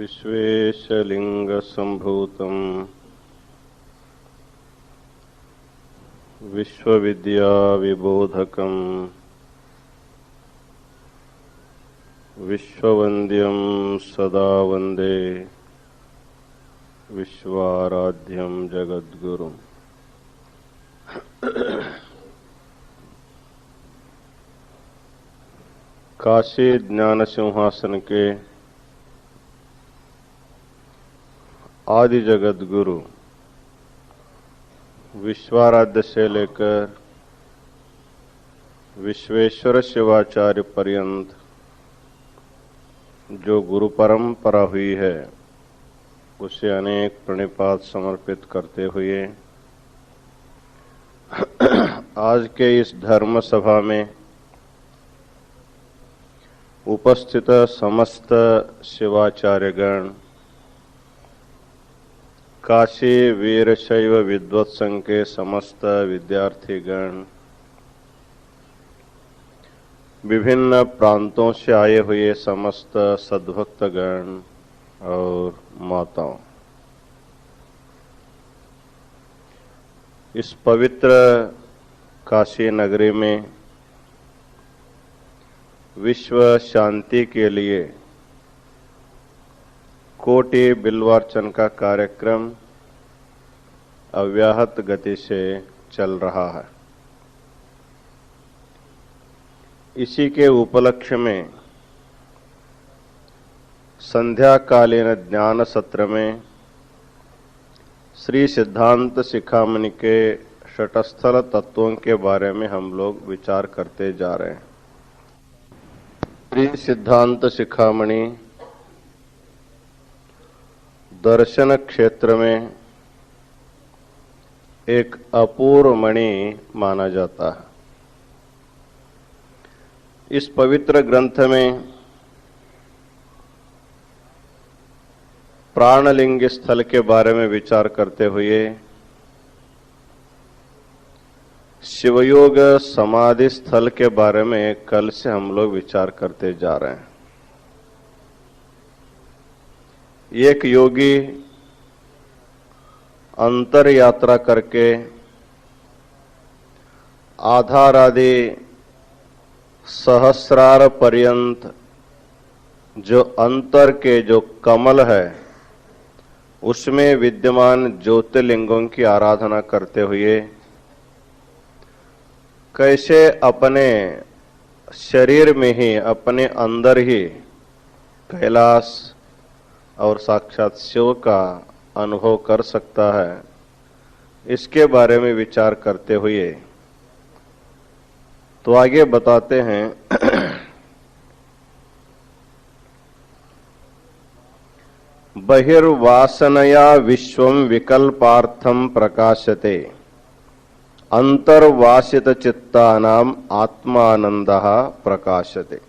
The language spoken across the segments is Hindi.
विश्वेशलिंगसंभूतं विश्वविद्याविबोधकं विश्ववन्द्यं सदा वन्दे विश्वाराध्यं जगद्गुरुम्। काशी ज्ञान सिंहासन के आदि जगत गुरु विश्वाराध्य से लेकर विश्वेश्वर शिवाचार्य पर्यंत जो गुरु परंपरा हुई है उसे अनेक प्रणिपात समर्पित करते हुए आज के इस धर्म सभा में उपस्थित समस्त शिवाचार्यगण, काशी वीरशैव विद्वत संघ के समस्त विद्यार्थीगण, विभिन्न प्रांतों से आए हुए समस्त सद्भक्तगण और माताओं, इस पवित्र काशी नगरी में विश्व शांति के लिए कोटि बिल्वार्चन का कार्यक्रम अव्याहत गति से चल रहा है। इसी के उपलक्ष्य में संध्याकालीन ज्ञान सत्र में श्री सिद्धांत शिखामणि के षटस्थल तत्वों के बारे में हम लोग विचार करते जा रहे हैं। श्री सिद्धांत शिखामणि दर्शन क्षेत्र में एक अपूर्व मणि माना जाता है। इस पवित्र ग्रंथ में प्राणलिंग स्थल के बारे में विचार करते हुए शिवयोग समाधि स्थल के बारे में कल से हम लोग विचार करते जा रहे हैं। एक योगी अंतर यात्रा करके आधार आदि सहस्रार पर्यंत जो अंतर के जो कमल है उसमें विद्यमान ज्योतिर्लिंगों की आराधना करते हुए कैसे अपने शरीर में ही, अपने अंदर ही कैलाश और साक्षात शिव का अनुभव कर सकता है, इसके बारे में विचार करते हुए तो आगे बताते हैं। बहिर्वासनया विश्वं विकल्पार्थं प्रकाशते अंतर्वासित चित्तानाम आत्मानंदः प्रकाशते।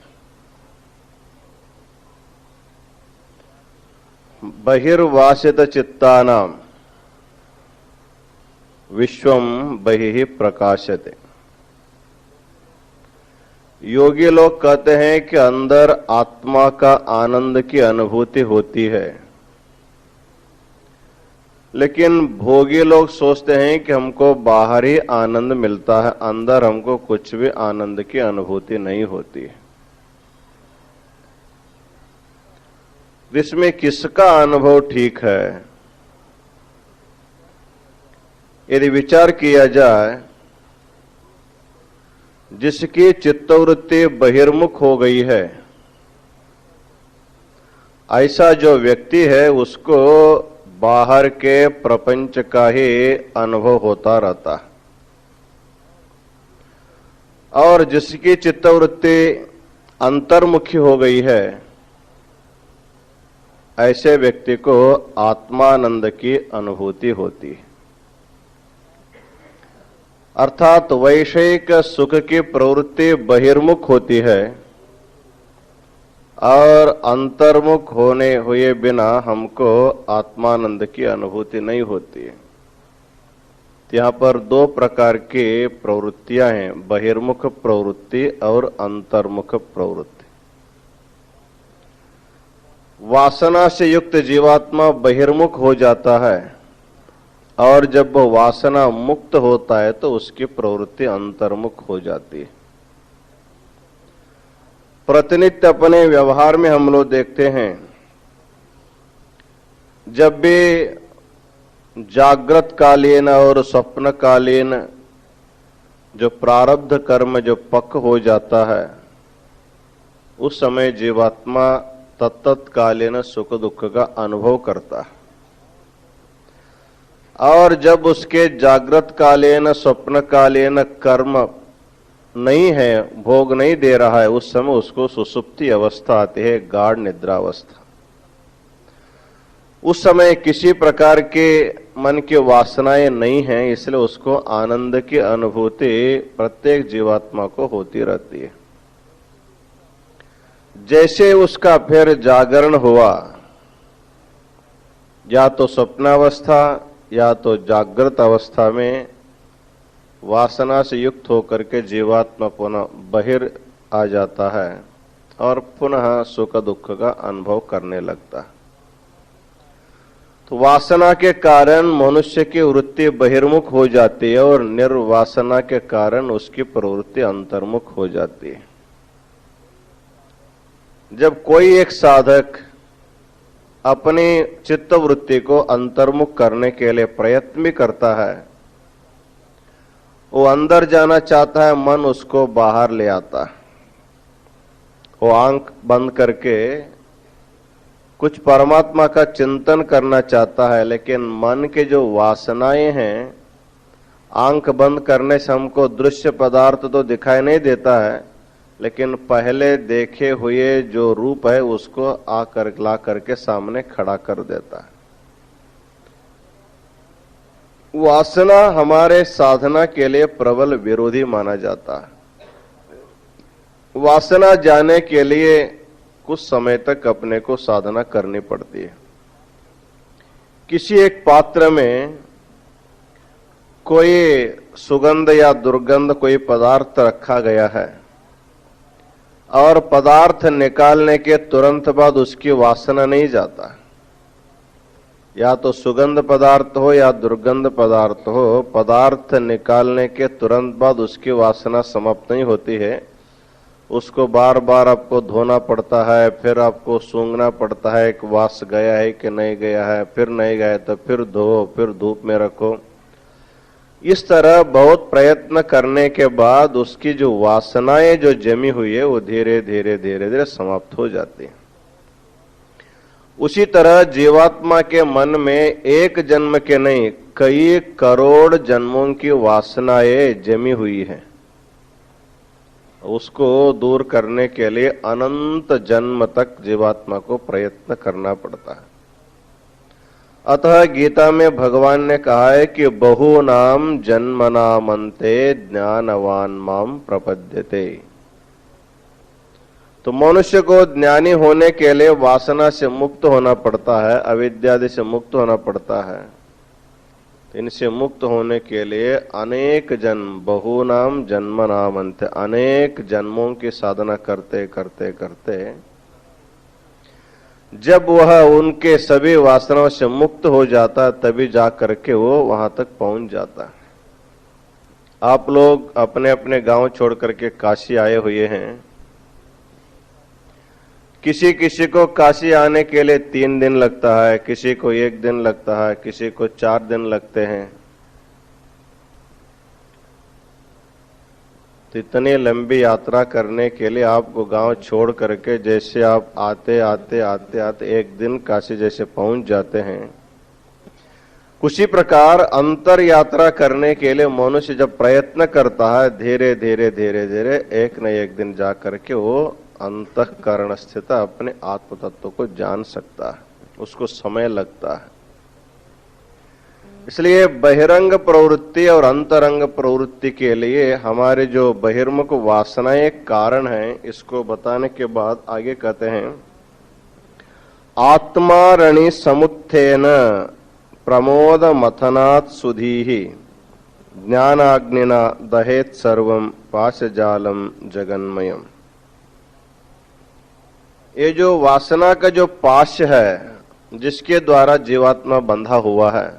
बहिर्वासित चित्तानाम विश्वम बहिः प्रकाशते। योगी लोग कहते हैं कि अंदर आत्मा का आनंद की अनुभूति होती है, लेकिन भोगी लोग सोचते हैं कि हमको बाहर ही आनंद मिलता है, अंदर हमको कुछ भी आनंद की अनुभूति नहीं होती है। इसमें किसका अनुभव ठीक है? यदि विचार किया जाए, जिसकी चित्तवृत्ति बहिर्मुख हो गई है, ऐसा जो व्यक्ति है उसको बाहर के प्रपंच का ही अनुभव होता रहता है, और जिसकी चित्तवृत्ति अंतर्मुखी हो गई है ऐसे व्यक्ति को आत्मानंद की अनुभूति होती है। अर्थात वैषयिक सुख की प्रवृत्ति बहिर्मुख होती है और अंतर्मुख होने हुए बिना हमको आत्मानंद की अनुभूति नहीं होती है। यहाँ पर दो प्रकार की प्रवृत्तियां हैं, बहिर्मुख प्रवृत्ति और अंतर्मुख प्रवृत्ति। वासना से युक्त जीवात्मा बहिर्मुख हो जाता है और जब वो वासना मुक्त होता है तो उसकी प्रवृत्ति अंतर्मुख हो जाती है। प्रतिनित्य अपने व्यवहार में हम लोग देखते हैं, जब भी जागृत कालीन और स्वप्न कालीन जो प्रारब्ध कर्म जो पक्व हो जाता है, उस समय जीवात्मा तत्तत्कालीन सुख दुख का अनुभव करता है। और जब उसके जागृत कालीन स्वप्न कालीन कर्म नहीं है, भोग नहीं दे रहा है, उस समय उसको सुसुप्ति अवस्था आती है, गाढ़ निद्रा अवस्था। उस समय किसी प्रकार के मन की वासनाएं नहीं हैं, इसलिए उसको आनंद की अनुभूति प्रत्येक जीवात्मा को होती रहती है। जैसे उसका फिर जागरण हुआ, या तो स्वप्नावस्था या तो जागृत अवस्था में वासना से युक्त होकर के जीवात्मा पुनः बहिर आ जाता है और पुनः सुख दुख का अनुभव करने लगता है। तो वासना के कारण मनुष्य की वृत्ति बहिर्मुख हो जाती है और निर्वासना के कारण उसकी प्रवृत्ति अंतर्मुख हो जाती है। जब कोई एक साधक अपनी चित्त वृत्ति को अंतर्मुख करने के लिए प्रयत्न भी करता है, वो अंदर जाना चाहता है, मन उसको बाहर ले आता है। वो आंख बंद करके कुछ परमात्मा का चिंतन करना चाहता है, लेकिन मन के जो वासनाएं हैं, आंख बंद करने से हमको दृश्य पदार्थ तो दिखाई नहीं देता है, लेकिन पहले देखे हुए जो रूप है उसको आकर ला करके सामने खड़ा कर देता है। वासना हमारे साधना के लिए प्रबल विरोधी माना जाता है। वासना जाने के लिए कुछ समय तक अपने को साधना करनी पड़ती है। किसी एक पात्र में कोई सुगंध या दुर्गंध कोई पदार्थ रखा गया है और पदार्थ निकालने के तुरंत बाद उसकी वासना नहीं जाता। या तो सुगंध पदार्थ हो या दुर्गंध पदार्थ हो, पदार्थ निकालने के तुरंत बाद उसकी वासना समाप्त नहीं होती है। उसको बार बार आपको धोना पड़ता है, फिर आपको सूंघना पड़ता है कि वास गया है कि नहीं गया है, फिर नहीं गया तो फिर धो, फिर धूप में रखो। इस तरह बहुत प्रयत्न करने के बाद उसकी जो वासनाएं जो जमी हुई है वो धीरे धीरे धीरे धीरे समाप्त हो जाती है। उसी तरह जीवात्मा के मन में एक जन्म के नहीं कई करोड़ जन्मों की वासनाएं जमी हुई है। उसको दूर करने के लिए अनंत जन्म तक जीवात्मा को प्रयत्न करना पड़ता है। अतः गीता में भगवान ने कहा है कि बहुनाम जन्मनामन्ते ज्ञानवान माम प्रपद्यते। तो मनुष्य को ज्ञानी होने के लिए वासना से मुक्त होना पड़ता है, अविद्यादि से मुक्त होना पड़ता है। इनसे मुक्त होने के लिए अनेक जन्म, बहुनाम जन्मनामन्ते, अनेक जन्मों की साधना करते करते करते जब वह उनके सभी वासनाओं से मुक्त हो जाता है, तभी जा करके वो वहां तक पहुंच जाता है। आप लोग अपने अपने गांव छोड़ करके काशी आए हुए हैं। किसी किसी को काशी आने के लिए 3 दिन लगता है, किसी को 1 दिन लगता है, किसी को 4 दिन लगते हैं। तो इतनी लंबी यात्रा करने के लिए आपको गांव छोड़ करके जैसे आप आते आते आते आते 1 दिन काशी जैसे पहुंच जाते हैं, उसी प्रकार अंतर यात्रा करने के लिए मनुष्य जब प्रयत्न करता है, धीरे धीरे धीरे धीरे एक न एक दिन जा करके वो अंतःकरण स्थित अपने आत्म तत्व को जान सकता है। उसको समय लगता है। इसलिए बहिरंग प्रवृत्ति और अंतरंग प्रवृत्ति के लिए हमारे जो बहिर्मुख वासनाएं कारण हैं, इसको बताने के बाद आगे कहते हैं, आत्मारणि समुत्थेन प्रमोद मथनात् सुधीहि ज्ञानाग्निना दहेत सर्वं पाशजालम जगन्मयम्। ये जो वासना का जो पाश है, जिसके द्वारा जीवात्मा बंधा हुआ है,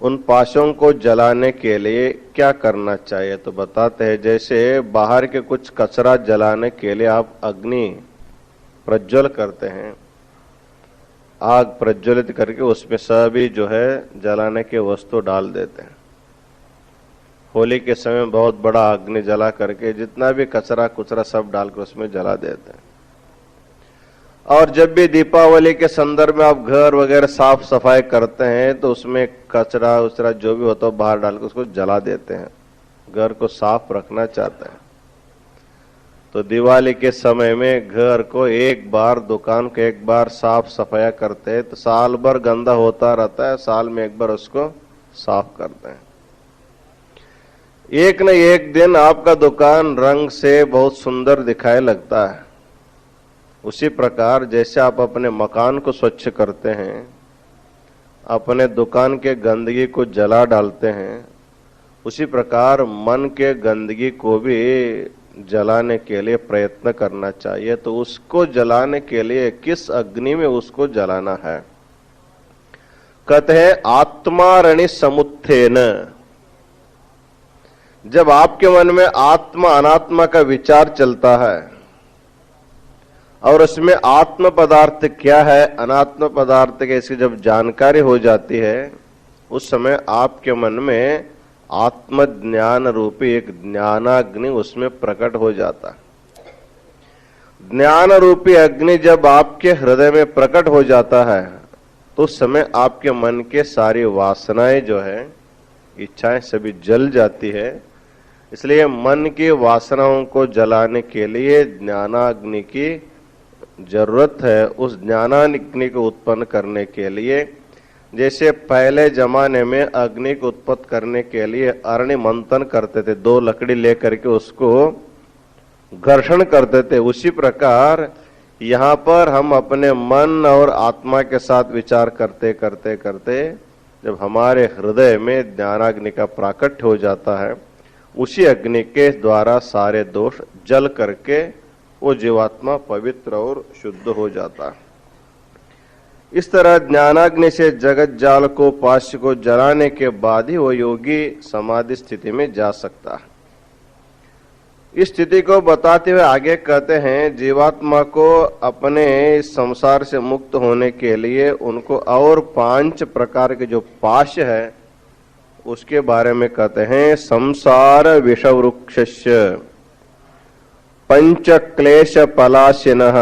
उन पाशों को जलाने के लिए क्या करना चाहिए? तो बताते हैं, जैसे बाहर के कुछ कचरा जलाने के लिए आप अग्नि प्रज्वल करते हैं, आग प्रज्वलित करके उसमें सभी जो है जलाने के वस्तु डाल देते हैं। होली के समय बहुत बड़ा अग्नि जला करके जितना भी कचरा कुचरा सब डालकर उसमें जला देते हैं। और जब भी दीपावली के संदर्भ में आप घर वगैरह साफ सफाई करते हैं तो उसमें कचरा उचरा जो भी होता है बाहर डालकर उसको जला देते हैं, घर को साफ रखना चाहते हैं। तो दिवाली के समय में घर को एक बार, दुकान को एक बार साफ सफाई करते हैं तो साल भर गंदा होता रहता है, साल में एक बार उसको साफ करते हैं। एक न एक दिन आपका दुकान रंग से बहुत सुंदर दिखाई लगता है। उसी प्रकार जैसे आप अपने मकान को स्वच्छ करते हैं, अपने दुकान के गंदगी को जला डालते हैं, उसी प्रकार मन के गंदगी को भी जलाने के लिए प्रयत्न करना चाहिए। तो उसको जलाने के लिए किस अग्नि में उसको जलाना है? कहते हैं आत्मारणि समुत्थेन। जब आपके मन में आत्मा अनात्मा का विचार चलता है और उसमें आत्म पदार्थ क्या है, अनात्म पदार्थ के इसकी जब जानकारी हो जाती है, उस समय आपके मन में आत्मज्ञान रूपी एक ज्ञानाग्नि उसमें प्रकट हो जाता है। ज्ञान रूपी अग्नि जब आपके हृदय में प्रकट हो जाता है तो उस समय आपके मन के सारी वासनाएं जो है, इच्छाएं सभी जल जाती है। इसलिए मन की वासनाओं को जलाने के लिए ज्ञानाग्नि की जरूरत है। उस ज्ञानाग्नि को उत्पन्न करने के लिए, जैसे पहले जमाने में अग्नि को उत्पन्न करने के लिए अरणि मंथन करते थे, 2 लकड़ी लेकर के उसको घर्षण करते थे, उसी प्रकार यहाँ पर हम अपने मन और आत्मा के साथ विचार करते करते करते जब हमारे हृदय में ज्ञानाग्नि का प्राकट्य हो जाता है, उसी अग्नि के द्वारा सारे दोष जल करके वो जीवात्मा पवित्र और शुद्ध हो जाता है। इस तरह ज्ञानाग्नि से जगत जाल को, पाश को जलाने के बाद ही वो योगी समाधि स्थिति में जा सकता है। इस स्थिति को बताते हुए आगे कहते हैं, जीवात्मा को अपने इस संसार से मुक्त होने के लिए उनको और 5 प्रकार के जो पाश है उसके बारे में कहते हैं। संसार विषवृक्षस्य पंच क्लेश पलाशिनः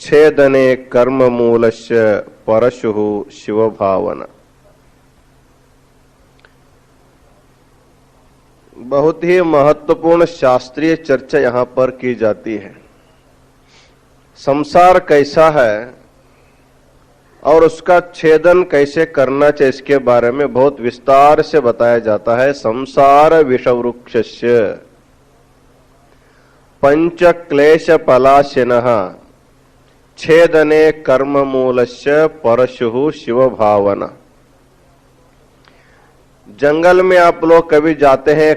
छेदने कर्म मूलस्य परशु शिव भावना। बहुत ही महत्वपूर्ण शास्त्रीय चर्चा यहां पर की जाती है। संसार कैसा है और उसका छेदन कैसे करना चाहिए, इसके बारे में बहुत विस्तार से बताया जाता है। संसार विषवृक्षस्य पंच क्लेश पलाशिनः छेदने कर्म मूलस्य परशु शिव भावना। जंगल में आप लोग कभी जाते हैं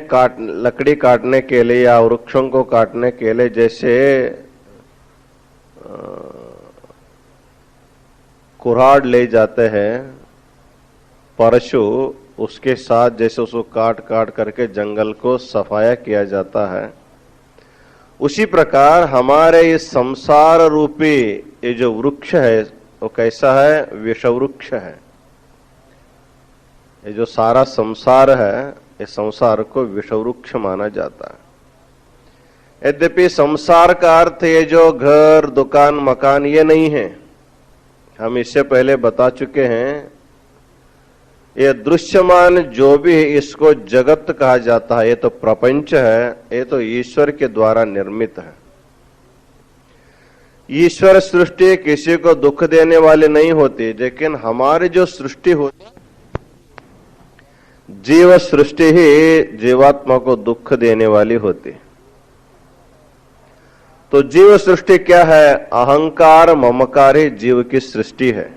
लकड़ी काटने के लिए या वृक्षों को काटने के लिए, जैसे कुऱ्हाड़ ले जाते हैं परशु, उसके साथ जैसे उसको काट काट करके जंगल को सफाया किया जाता है, उसी प्रकार हमारे इस संसार रूपी ये जो वृक्ष है वो कैसा है? विषवृक्ष है। ये जो सारा संसार है, इस संसार को विषवृक्ष माना जाता है। यद्यपि संसार का अर्थ ये जो घर, दुकान, मकान ये नहीं है, हम इससे पहले बता चुके हैं। ये दृश्यमान जो भी है इसको जगत कहा जाता है। ये तो प्रपंच है, ये तो ईश्वर के द्वारा निर्मित है। ईश्वर सृष्टि किसी को दुख देने वाली नहीं होती, लेकिन हमारी जो सृष्टि होती, जीव सृष्टि ही जीवात्मा को दुख देने वाली होती। तो जीव सृष्टि क्या है? अहंकार ममकार ही जीव की सृष्टि है।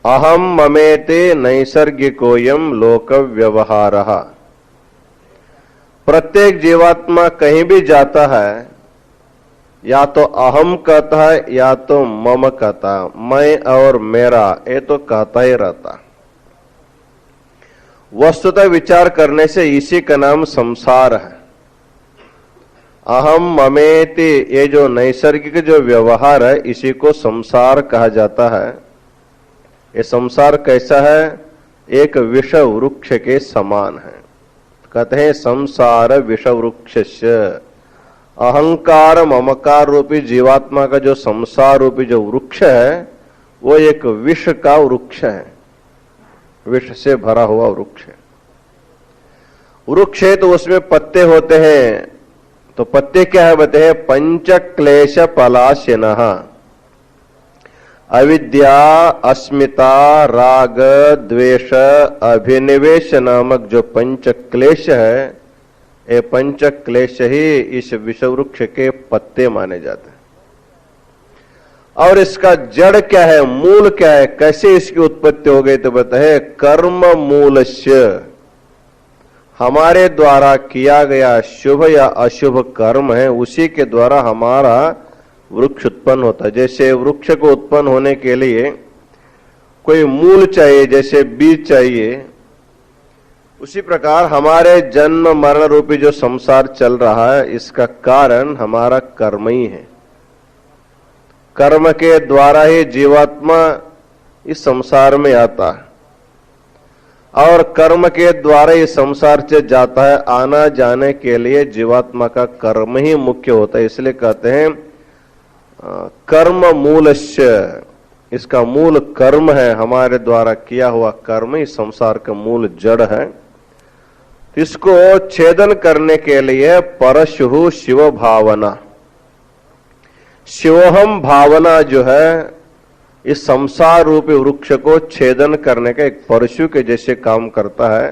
अहम ममेते नैसर्गिकोयम लोक व्यवहारः। प्रत्येक जीवात्मा कहीं भी जाता है या तो अहम कहता है या तो मम कहता है, मैं और मेरा, ये तो कहता ही रहता। वस्तुतः विचार करने से इसी का नाम संसार है। अहम ममेति, ये जो नैसर्गिक जो व्यवहार है इसी को संसार कहा जाता है। ये संसार कैसा है? एक विष वृक्ष के समान है। कहते हैं संसार विष वृक्षस्य। अहंकार ममकार रूपी जीवात्मा का जो संसार रूपी जो वृक्ष है वो एक विष का वृक्ष है, विष से भरा हुआ वृक्ष है। वृक्ष है तो उसमें पत्ते होते हैं, तो पत्ते क्या है बताए? पंच क्लेश पलाशनः, अविद्या, अस्मिता, राग, द्वेष, अभिनिवेश नामक जो पंच क्लेश है, ये पंच क्लेश ही इस विषवृक्ष के पत्ते माने जाते हैं। और इसका जड़ क्या है, मूल क्या है, कैसे इसकी उत्पत्ति हो गई? तो बताए कर्म मूलस्य, हमारे द्वारा किया गया शुभ या अशुभ कर्म है उसी के द्वारा हमारा वृक्ष उत्पन्न होता है। जैसे वृक्ष को उत्पन्न होने के लिए कोई मूल चाहिए, जैसे बीज चाहिए, उसी प्रकार हमारे जन्म मरण रूपी जो संसार चल रहा है इसका कारण हमारा कर्म ही है। कर्म के द्वारा ही जीवात्मा इस संसार में आता है और कर्म के द्वारा ये संसार से जाता है। आना जाने के लिए जीवात्मा का कर्म ही मुख्य होता है, इसलिए कहते हैं कर्म मूलस्य, इसका मूल कर्म है, हमारे द्वारा किया हुआ कर्म ही संसार का मूल जड़ है। इसको छेदन करने के लिए परशुः शिव भावना, शिवोहम भावना जो है इस संसार रूपी वृक्ष को छेदन करने का एक परशु के जैसे काम करता है।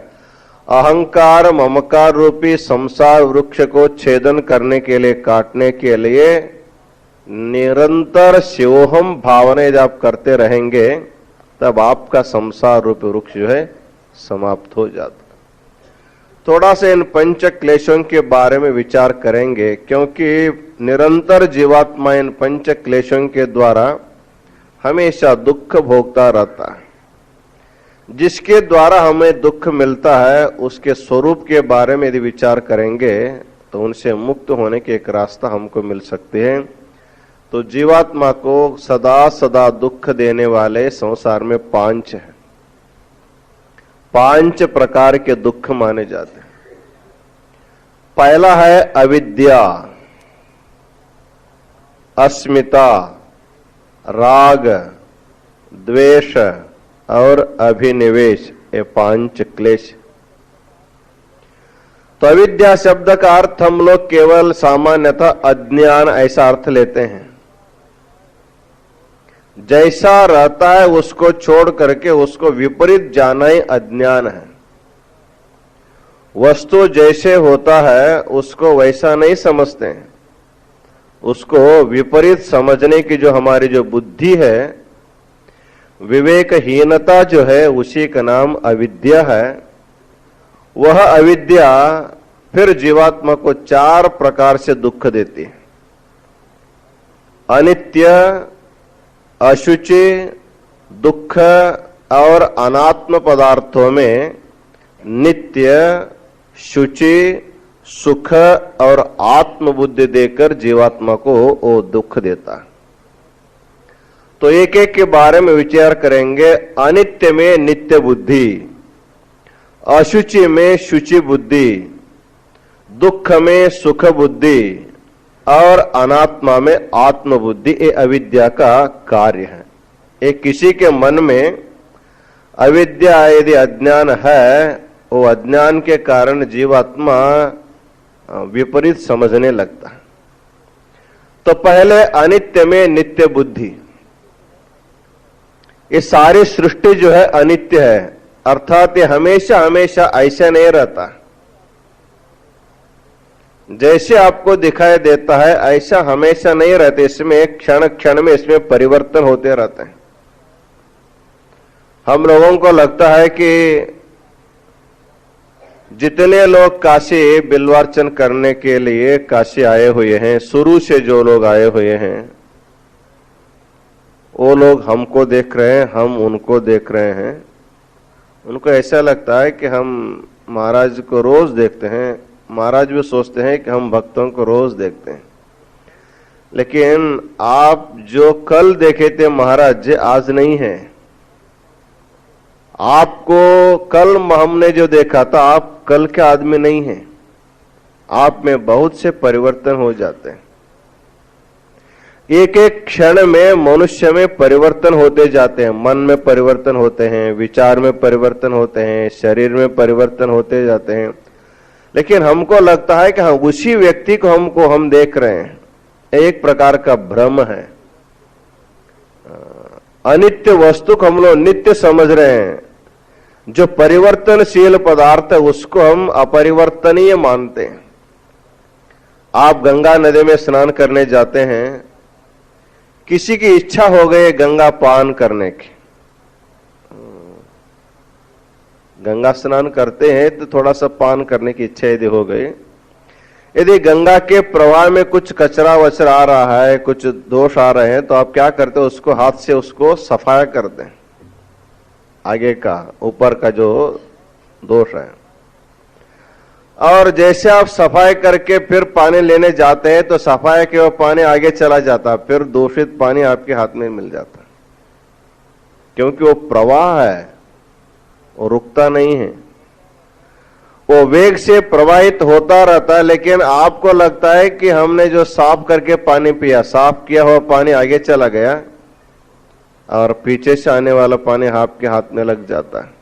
अहंकार ममकार रूपी संसार वृक्ष को छेदन करने के लिए, काटने के लिए निरंतर शिवोहम भावना यदि आप करते रहेंगे तब आपका संसार रूपी वृक्ष जो है समाप्त हो जाता है। थोड़ा सा इन पंच क्लेशों के बारे में विचार करेंगे, क्योंकि निरंतर जीवात्मा इन पंच क्लेशों के द्वारा हमेशा दुख भोगता रहता है। जिसके द्वारा हमें दुख मिलता है उसके स्वरूप के बारे में यदि विचार करेंगे तो उनसे मुक्त होने के एक रास्ता हमको मिल सकते हैं। तो जीवात्मा को सदा सदा दुख देने वाले संसार में पांच हैं, पांच प्रकार के दुख माने जाते हैं। पहला है अविद्या, अस्मिता, राग, द्वेष और अभिनिवेश, ये पांच क्लेश। तो अविद्या शब्द का अर्थ हम लोग केवल सामान्यतः अज्ञान ऐसा अर्थ लेते हैं। जैसा रहता है उसको छोड़ करके उसको विपरीत जाना ही अज्ञान है। वस्तु जैसे होता है उसको वैसा नहीं समझते हैं, उसको विपरीत समझने की जो हमारी जो बुद्धि है, विवेकहीनता जो है, उसी का नाम अविद्या है। वह अविद्या फिर जीवात्मा को चार प्रकार से दुख देती है। अनित्य, अशुचि, दुख और अनात्म पदार्थों में नित्य, शुचि, सुख और आत्मबुद्धि देकर जीवात्मा को वो दुख देता है। तो एक एक के बारे में विचार करेंगे। अनित्य में नित्य बुद्धि, अशुचि में शुचि बुद्धि, दुख में सुख बुद्धि और अनात्मा में आत्म बुद्धि। ये अविद्या का कार्य है। एक किसी के मन में अविद्या यदि अज्ञान है, वो अज्ञान के कारण जीवात्मा विपरीत समझने लगता है। तो पहले अनित्य में नित्य बुद्धि। ये सारी सृष्टि जो है अनित्य है, अर्थात ये हमेशा हमेशा ऐसा नहीं रहता। जैसे आपको दिखाई देता है ऐसा हमेशा नहीं रहते, इसमें क्षण क्षण में इसमें परिवर्तन होते रहते हैं। हम लोगों को लगता है कि जितने लोग काशी बिल्वार्चन करने के लिए काशी आए हुए हैं, शुरू से जो लोग आए हुए हैं, वो लोग हमको देख रहे हैं, हम उनको देख रहे हैं। उनको ऐसा लगता है कि हम महाराज को रोज देखते हैं। महाराज भी सोचते हैं कि हम भक्तों को रोज देखते हैं। लेकिन आप जो कल देखे थे महाराज जी, आज नहीं है। आपको कल हमने जो देखा था, आप कल के आदमी नहीं हैं। आप में बहुत से परिवर्तन हो जाते हैं। एक एक क्षण में मनुष्य में परिवर्तन होते जाते हैं। मन में परिवर्तन होते हैं, विचार में परिवर्तन होते हैं, शरीर में परिवर्तन होते जाते हैं। लेकिन हमको लगता है कि हाँ, उसी व्यक्ति को हम देख रहे हैं। एक प्रकार का भ्रम है। अनित्य वस्तु को हम लोग नित्य समझ रहे हैं। जो परिवर्तनशील पदार्थ है उसको हम अपरिवर्तनीय मानते हैं। आप गंगा नदी में स्नान करने जाते हैं, किसी की इच्छा हो गई गंगा पान करने की, गंगा स्नान करते हैं तो थोड़ा सा पान करने की इच्छा यदि हो गई, यदि गंगा के प्रवाह में कुछ कचरा वचरा आ रहा है, कुछ दोष आ रहे हैं, तो आप क्या करते हो? उसको हाथ से उसको सफाया करते हैं। आगे का ऊपर का जो दोष है, और जैसे आप सफाई करके फिर पानी लेने जाते हैं तो सफाई के वो पानी आगे चला जाता, फिर दूषित पानी आपके हाथ में मिल जाता, क्योंकि वो प्रवाह है, वो रुकता नहीं है, वो वेग से प्रवाहित होता रहता है। लेकिन आपको लगता है कि हमने जो साफ करके पानी पिया, साफ किया हुआ पानी आगे चला गया और पीछे से आने वाला पानी आपके हाथ में लग जाता है।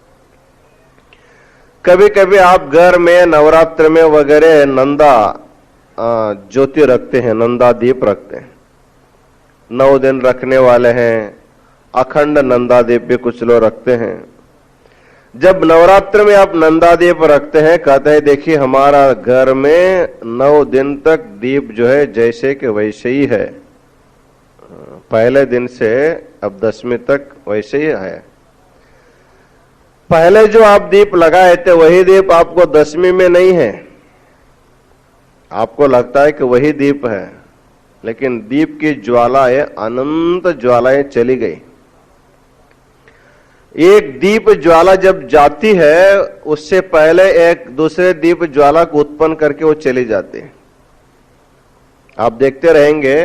कभी कभी आप घर में नवरात्र में वगैरह नंदा ज्योति रखते हैं, नंदा दीप रखते हैं। 9 दिन रखने वाले हैं, अखंड नंदा दीप भी कुछ लोग रखते हैं। जब नवरात्र में आप नंदा दीप रखते हैं, कहते हैं देखिए हमारा घर में 9 दिन तक दीप जो है जैसे कि वैसे ही है, पहले दिन से अब 10वीं तक वैसे ही है। पहले जो आप दीप लगाए थे वही दीप आपको 10वीं में नहीं है। आपको लगता है कि वही दीप है, लेकिन दीप की ज्वालाएं, अनंत ज्वालाएं चली गई। एक दीप ज्वाला जब जाती है, उससे पहले एक दूसरे दीप ज्वाला को उत्पन्न करके वो चली जाती है। आप देखते रहेंगे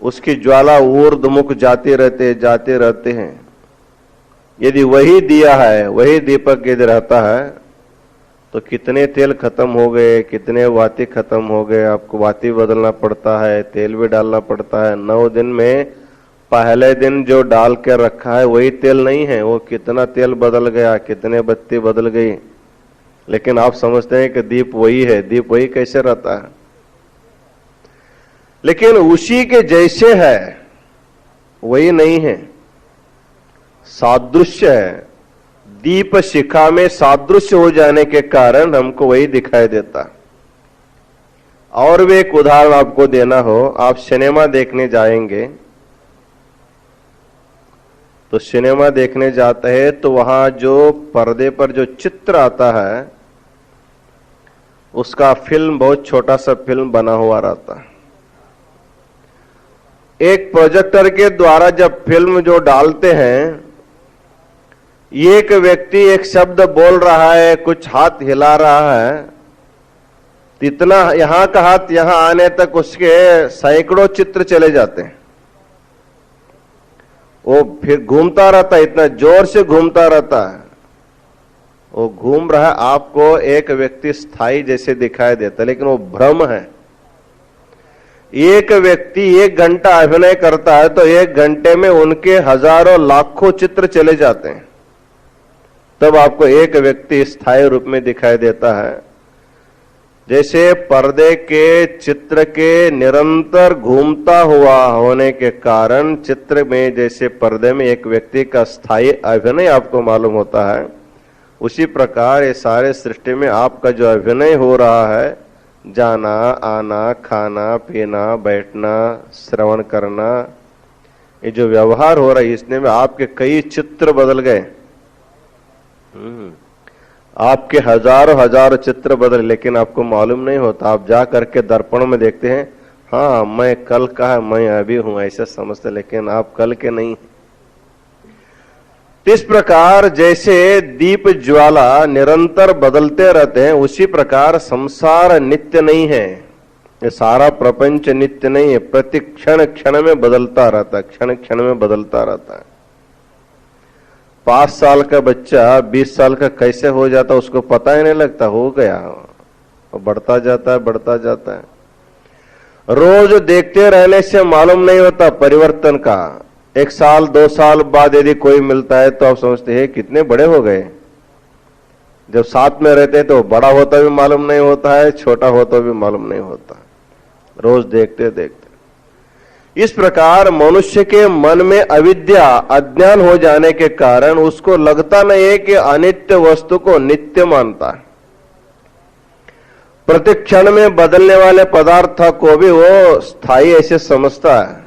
उसकी ज्वाला ऊर्ध्वमुख जाते रहते हैं। यदि वही दिया है, वही दीपक यदि रहता है, तो कितने तेल खत्म हो गए, कितने वाती खत्म हो गए। आपको वाती बदलना पड़ता है, तेल भी डालना पड़ता है। 9 दिन में पहले दिन जो डाल के रखा है वही तेल नहीं है, वो कितना तेल बदल गया, कितने बत्ती बदल गई। लेकिन आप समझते हैं कि दीप वही है। दीप वही कैसे रहता है? लेकिन उसी के जैसे है, वही नहीं है, सादृश्य है। दीप शिखा में सादृश्य हो जाने के कारण हमको वही दिखाई देता। और भी एक उदाहरण आपको देना हो, आप सिनेमा देखने जाएंगे, तो सिनेमा देखने जाते हैं तो वहां जो पर्दे पर जो चित्र आता है, उसका फिल्म बहुत छोटा सा फिल्म बना हुआ रहता है। एक प्रोजेक्टर के द्वारा जब फिल्म जो डालते हैं, एक व्यक्ति एक शब्द बोल रहा है, कुछ हाथ हिला रहा है, इतना यहां का हाथ यहां आने तक उसके सैकड़ों चित्र चले जाते हैं। वो फिर घूमता रहता है, इतना जोर से घूमता रहता है। वो घूम रहा है, आपको एक व्यक्ति स्थायी जैसे दिखाई देता है, लेकिन वो भ्रम है। एक व्यक्ति 1 घंटा अभिनय करता है तो 1 घंटे में उनके हजारों लाखों चित्र चले जाते हैं, तब आपको एक व्यक्ति स्थायी रूप में दिखाई देता है। जैसे पर्दे के चित्र के निरंतर घूमता हुआ होने के कारण चित्र में, जैसे पर्दे में एक व्यक्ति का स्थायी अभिनय आपको मालूम होता है, उसी प्रकार ये सारे सृष्टि में आपका जो अभिनय हो रहा है, जाना आना, खाना पीना, बैठना, श्रवण करना, ये जो व्यवहार हो रहा है, इसने में आपके कई चित्र बदल गए। आपके हजारों हजारों चित्र बदले, लेकिन आपको मालूम नहीं होता। आप जा करके दर्पण में देखते हैं, हाँ मैं कल का है, मैं अभी हूं, ऐसा समझते, लेकिन आप कल के नहीं। इस प्रकार जैसे दीप ज्वाला निरंतर बदलते रहते हैं, उसी प्रकार संसार नित्य नहीं है। ये सारा प्रपंच नित्य नहीं है, प्रति क्षण क्षण में बदलता रहता है, क्षण क्षण में बदलता रहता है। 5 साल का बच्चा 20 साल का कैसे हो जाता उसको पता ही नहीं लगता, हो गया, बढ़ता जाता है, बढ़ता जाता है। रोज देखते रहने से मालूम नहीं होता परिवर्तन का। 1 साल 2 साल बाद यदि कोई मिलता है तो आप समझते हैं कितने बड़े हो गए। जब साथ में रहते हैं तो बड़ा होता भी मालूम नहीं होता है, छोटा होता भी मालूम नहीं होता, रोज देखते देखते। इस प्रकार मनुष्य के मन में अविद्या, अज्ञान हो जाने के कारण उसको लगता नहीं है कि अनित्य वस्तु को नित्य मानता है। प्रतिक्षण में बदलने वाले पदार्थ को भी वो स्थायी ऐसे समझता है,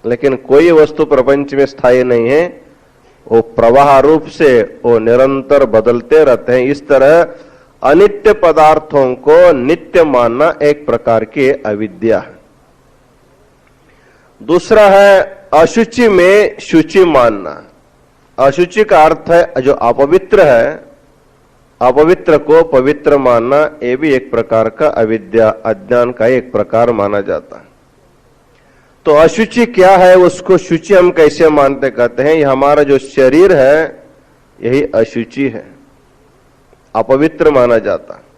लेकिन कोई वस्तु प्रपंच में स्थायी नहीं है, वो प्रवाह रूप से वो निरंतर बदलते रहते हैं। इस तरह अनित्य पदार्थों को नित्य मानना एक प्रकार की अविद्या है। दूसरा है अशुचि में शुचि मानना। अशुचि का अर्थ है जो अपवित्र है, अपवित्र को पवित्र मानना, ये भी एक प्रकार का अविद्या, अज्ञान का एक प्रकार माना जाता है। तो अशुचि क्या है, उसको शुचि हम कैसे मानते, कहते हैं ये हमारा जो शरीर है यही अशुचि है, अपवित्र माना जाता है।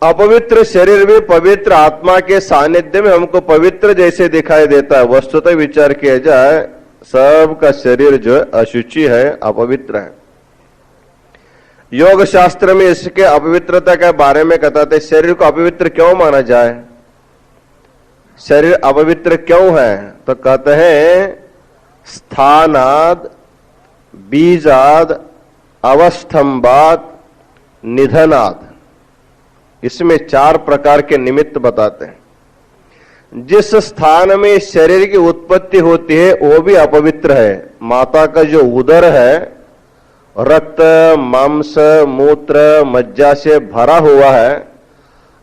अपवित्र शरीर भी पवित्र आत्मा के सानिध्य में हमको पवित्र जैसे दिखाई देता है। वस्तुतः विचार किया जाए सबका शरीर जो है अशुचि है, अपवित्र है। योग शास्त्र में इसके अपवित्रता के बारे में कहते हैं शरीर को अपवित्र क्यों माना जाए, शरीर अपवित्र क्यों है, तो कहते हैं स्थानाद, बीजाद, अवस्थंबाद, निधनाद, इसमें 4 प्रकार के निमित्त बताते हैं। जिस स्थान में शरीर की उत्पत्ति होती है वो भी अपवित्र है। माता का जो उदर है रक्त, मांस, मूत्र, मज्जा से भरा हुआ है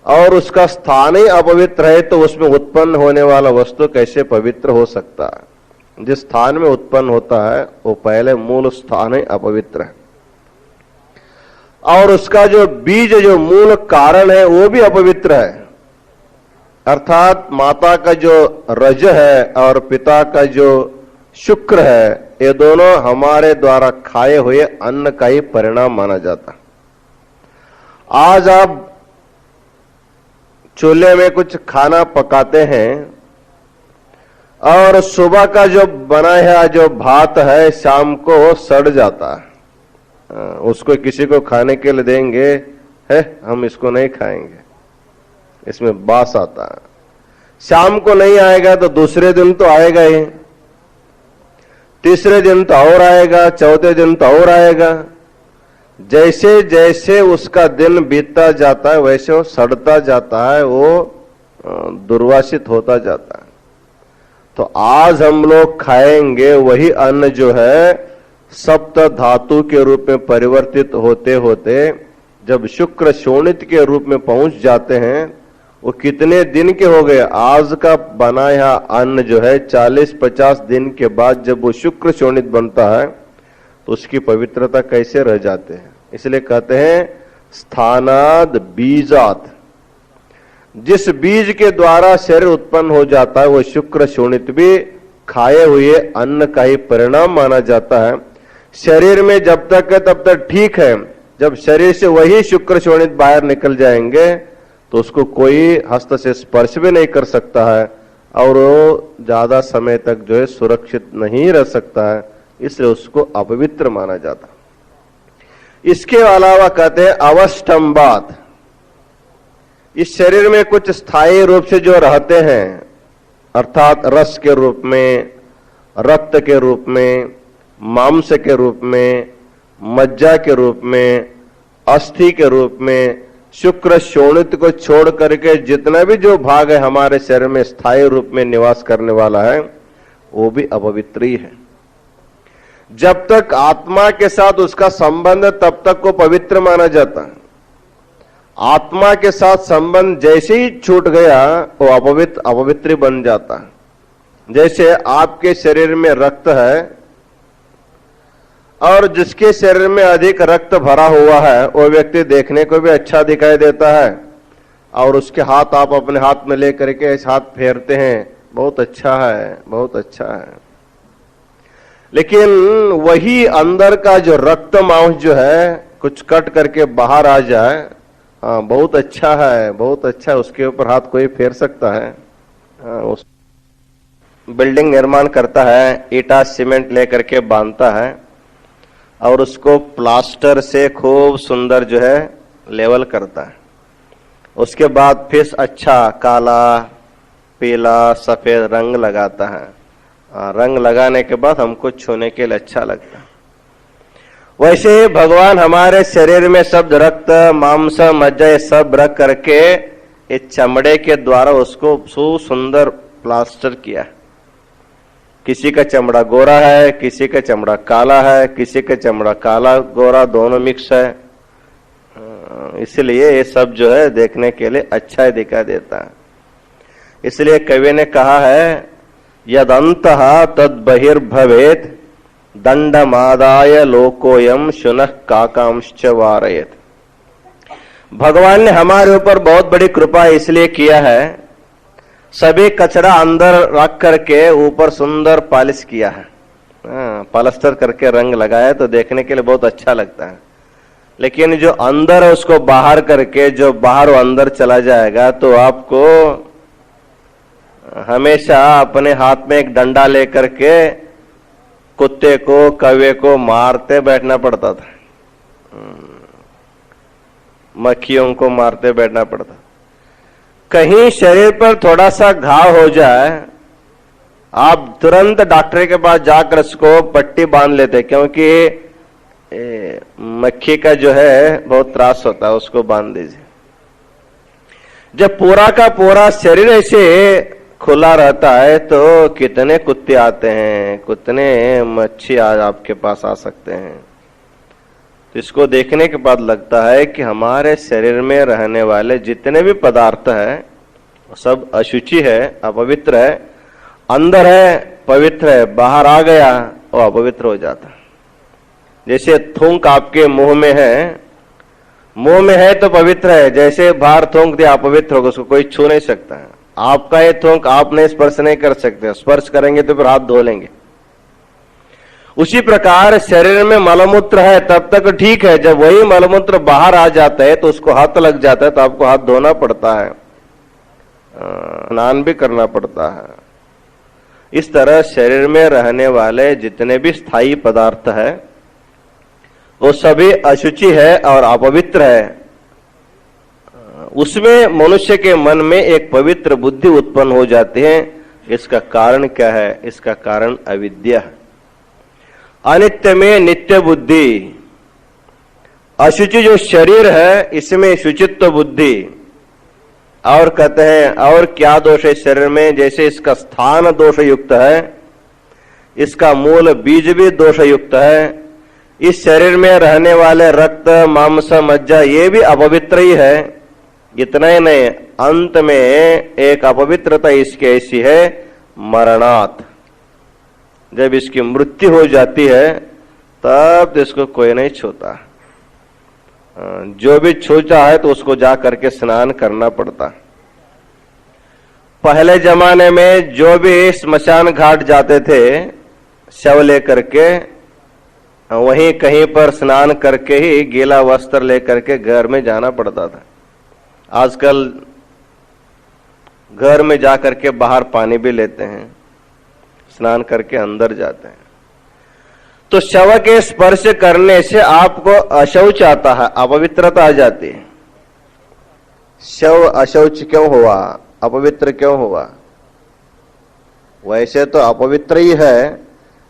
और उसका स्थान ही अपवित्र है, तो उसमें उत्पन्न होने वाला वस्तु कैसे पवित्र हो सकता है। जिस स्थान में उत्पन्न होता है वो पहले मूल स्थान ही अपवित्र है, और उसका जो बीज, जो मूल कारण है वो भी अपवित्र है। अर्थात माता का जो रज है और पिता का जो शुक्र है, ये दोनों हमारे द्वारा खाए हुए अन्न का ही परिणाम माना जाता। आज आप चूल्हे में कुछ खाना पकाते हैं और सुबह का जो बनाया जो भात है शाम को सड़ जाता है, उसको किसी को खाने के लिए देंगे, है हम इसको नहीं खाएंगे, इसमें बास आता है। शाम को नहीं आएगा तो दूसरे दिन तो आएगा ही, तीसरे दिन तो और आएगा, चौथे दिन तो और आएगा। जैसे जैसे उसका दिन बीतता जाता है वैसे वो सड़ता जाता है, वो दुर्वासित होता जाता है। तो आज हम लोग खाएंगे वही अन्न जो है सप्त धातु के रूप में परिवर्तित होते होते जब शुक्र शोणित के रूप में पहुंच जाते हैं, वो कितने दिन के हो गए। आज का बनाया अन्न जो है 40-50 दिन के बाद जब वो शुक्र शोणित बनता है तो उसकी पवित्रता कैसे रह जाते हैं। इसलिए कहते हैं स्थानाद बीजात, जिस बीज के द्वारा शरीर उत्पन्न हो जाता है वो शुक्र शोणित भी खाए हुए अन्न का ही परिणाम माना जाता है। शरीर में जब तक है तब तक ठीक है, जब शरीर से वही शुक्र शोणित बाहर निकल जाएंगे तो उसको कोई हस्त से स्पर्श भी नहीं कर सकता है और वो ज्यादा समय तक जो है सुरक्षित नहीं रह सकता है, इसलिए उसको अपवित्र माना जाता। इसके अलावा कहते हैं अवस्थंबात, इस शरीर में कुछ स्थायी रूप से जो रहते हैं, अर्थात रस के रूप में, रक्त के रूप में, मांस के रूप में, मज्जा के रूप में, अस्थि के रूप में, शुक्र शोणित को छोड़ करके जितना भी जो भाग है हमारे शरीर में स्थायी रूप में निवास करने वाला है वो भी अपवित्र ही है। जब तक आत्मा के साथ उसका संबंध तब तक को पवित्र माना जाता है। आत्मा के साथ संबंध जैसे ही छूट गया वो अपवित्र बन जाता है। जैसे आपके शरीर में रक्त है और जिसके शरीर में अधिक रक्त भरा हुआ है वो व्यक्ति देखने को भी अच्छा दिखाई देता है, और उसके हाथ आप अपने हाथ में लेकर के इस हाथ फेरते हैं, बहुत अच्छा है, बहुत अच्छा है। लेकिन वही अंदर का जो रक्त मांस जो है कुछ कट करके बाहर आ जाए, हाँ बहुत अच्छा है, बहुत अच्छा है, उसके ऊपर हाथ कोई फेर सकता है। उस बिल्डिंग निर्माण करता है, ईटा सीमेंट लेकर के बांधता है और उसको प्लास्टर से खूब सुंदर जो है लेवल करता है। उसके बाद फिर अच्छा काला, पीला, सफेद रंग लगाता है। रंग लगाने के बाद हमको छूने के लिए अच्छा लगता है। वैसे ही भगवान हमारे शरीर में सब रक्त, मांस, मज्जा सब रख करके इस चमड़े के द्वारा उसको सुंदर प्लास्टर किया। किसी का चमड़ा गोरा है, किसी का चमड़ा काला है, किसी का चमड़ा काला गोरा दोनों मिक्स है। इसलिए ये सब जो है देखने के लिए अच्छा ही दिखाई देता है। इसलिए कवि ने कहा है, यदंतः तद बहिर्भवेत् दंडमादाय लोकोयम शुनः काकांश्च वारयेत्। भगवान ने हमारे ऊपर बहुत बड़ी कृपा इसलिए किया है, सभी कचरा अंदर रख करके ऊपर सुंदर पॉलिश किया है, पलस्तर करके रंग लगाया तो देखने के लिए बहुत अच्छा लगता है। लेकिन जो अंदर है उसको बाहर करके जो बाहर वो अंदर चला जाएगा तो आपको हमेशा अपने हाथ में एक डंडा लेकर के कुत्ते को, कौवे को मारते बैठना पड़ता था, मक्खियों को मारते बैठना पड़ता। कहीं शरीर पर थोड़ा सा घाव हो जाए, आप तुरंत डॉक्टर के पास जाकर उसको पट्टी बांध लेते, क्योंकि मक्खी का जो है बहुत त्रास होता है, उसको बांध दीजिए। जब पूरा का पूरा शरीर ऐसे खुला रहता है तो कितने कुत्ते आते हैं, कितने मच्छी आज आपके पास आ सकते हैं। तो इसको देखने के बाद लगता है कि हमारे शरीर में रहने वाले जितने भी पदार्थ हैं सब अशुचि है, अपवित्र है। अंदर है पवित्र है, बाहर आ गया वो अपवित्र हो जाता है। जैसे थूक आपके मुंह में है, मुंह में है तो पवित्र है, जैसे बाहर थूक दिया अपवित्र होगा, उसको कोई छू नहीं सकता है। आपका ये थूक आप नहीं स्पर्श नहीं कर सकते, स्पर्श करेंगे तो फिर हाथ धो लेंगे। उसी प्रकार शरीर में मलमूत्र है तब तक ठीक है, जब वही मलमूत्र बाहर आ जाता है तो उसको हाथ लग जाता है तो आपको हाथ धोना पड़ता है, स्नान भी करना पड़ता है। इस तरह शरीर में रहने वाले जितने भी स्थायी पदार्थ है वो सभी अशुचि है और अपवित्र है। उसमें मनुष्य के मन में एक पवित्र बुद्धि उत्पन्न हो जाती है। इसका कारण क्या है? इसका कारण अविद्या है। अनित्य में नित्य बुद्धि, अशुचि जो शरीर है इसमें शुचित्व बुद्धि। और कहते हैं और क्या दोष है शरीर में? जैसे इसका स्थान दोष युक्त है, इसका मूल बीज भी दोष युक्त है। इस शरीर में रहने वाले रक्त, मांस, मज्जा ये भी अपवित्र ही है। इतना ही नहीं, अंत में एक अपवित्रता इसकी ऐसी है, मरणात्, जब इसकी मृत्यु हो जाती है तब इसको कोई नहीं छूता। जो भी छूता है तो उसको जा करके स्नान करना पड़ता। पहले जमाने में जो भी स्मशान घाट जाते थे शव लेकर के, वहीं कहीं पर स्नान करके ही गीला वस्त्र लेकर के घर में जाना पड़ता था। आजकल घर में जाकर के बाहर पानी भी लेते हैं, स्नान करके अंदर जाते हैं। तो शव के स्पर्श करने से आपको अशौच आता है, अपवित्रता आ जाती है। शव अशौच क्यों हुआ, अपवित्र क्यों हुआ? वैसे तो अपवित्र ही है,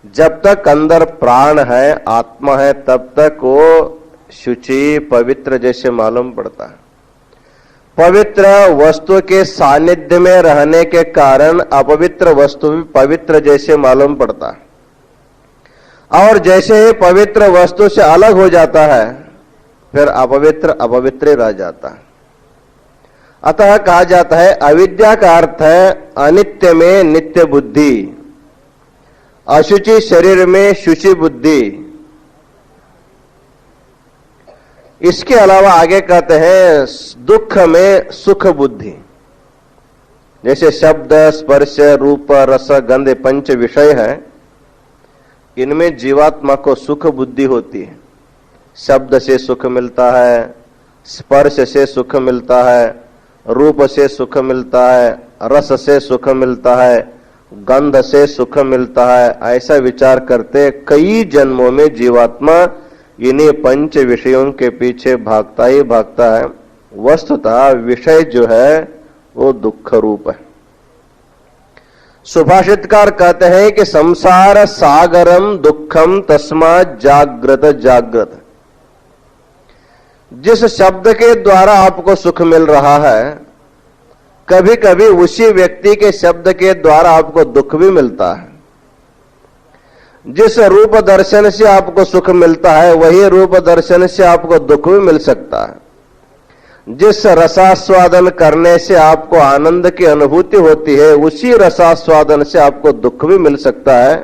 जब तक अंदर प्राण है, आत्मा है, तब तक वो शुचि पवित्र जैसे मालूम पड़ता है। पवित्र वस्तु के सानिध्य में रहने के कारण अपवित्र वस्तु भी पवित्र जैसे मालूम पड़ता है। और जैसे ही पवित्र वस्तु से अलग हो जाता है फिर अपवित्र अपवित्र रह जाता है। अतः कहा जाता है अविद्या का अर्थ है अनित्य में नित्य बुद्धि, अशुचि शरीर में शुचि बुद्धि। इसके अलावा आगे कहते हैं दुख में सुख बुद्धि। जैसे शब्द स्पर्श रूप रस गंध पंच विषय है, इनमें जीवात्मा को सुख बुद्धि होती है। शब्द से सुख मिलता है, स्पर्श से सुख मिलता है, रूप से सुख मिलता है, रस से सुख मिलता है, गंध से सुख मिलता है। ऐसा विचार करते कई जन्मों में जीवात्मा इन्हीं पंच विषयों के पीछे भागता ही भागता है। वस्तुतः विषय जो है वो दुख रूप है। सुभाषितकार कहते हैं कि संसार सागरम दुखम तस्मात् जागृत जागृत। जिस शब्द के द्वारा आपको सुख मिल रहा है, कभी कभी उसी व्यक्ति के शब्द के द्वारा आपको दुख भी मिलता है। जिस रूप दर्शन से आपको सुख मिलता है, वही रूप दर्शन से आपको दुख भी मिल सकता है। जिस रसास्वादन करने से आपको आनंद की अनुभूति होती है, उसी रसास्वादन से आपको दुख भी मिल सकता है।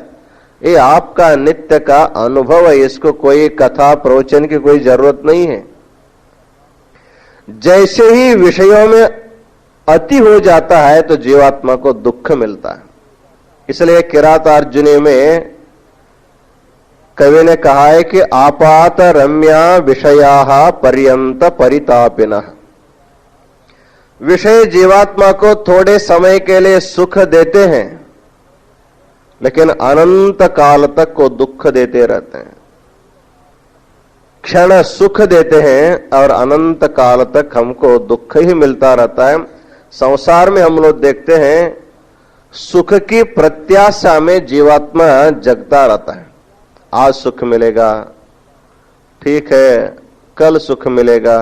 ये आपका नित्य का अनुभव है, इसको कोई कथा प्रवचन की कोई जरूरत नहीं है। जैसे ही विषयों में अति हो जाता है तो जीवात्मा को दुख मिलता है। इसलिए किरातार्जुनी में कवि ने कहा है कि आपात रम्या विषया पर्यंत परितापिनः। विषय जीवात्मा को थोड़े समय के लिए सुख देते हैं, लेकिन अनंत काल तक को दुख देते रहते हैं। क्षण सुख देते हैं और अनंत काल तक हमको दुख ही मिलता रहता है। संसार में हम लोग देखते हैं सुख की प्रत्याशा में जीवात्मा जगता रहता है। आज सुख मिलेगा, ठीक है, कल सुख मिलेगा,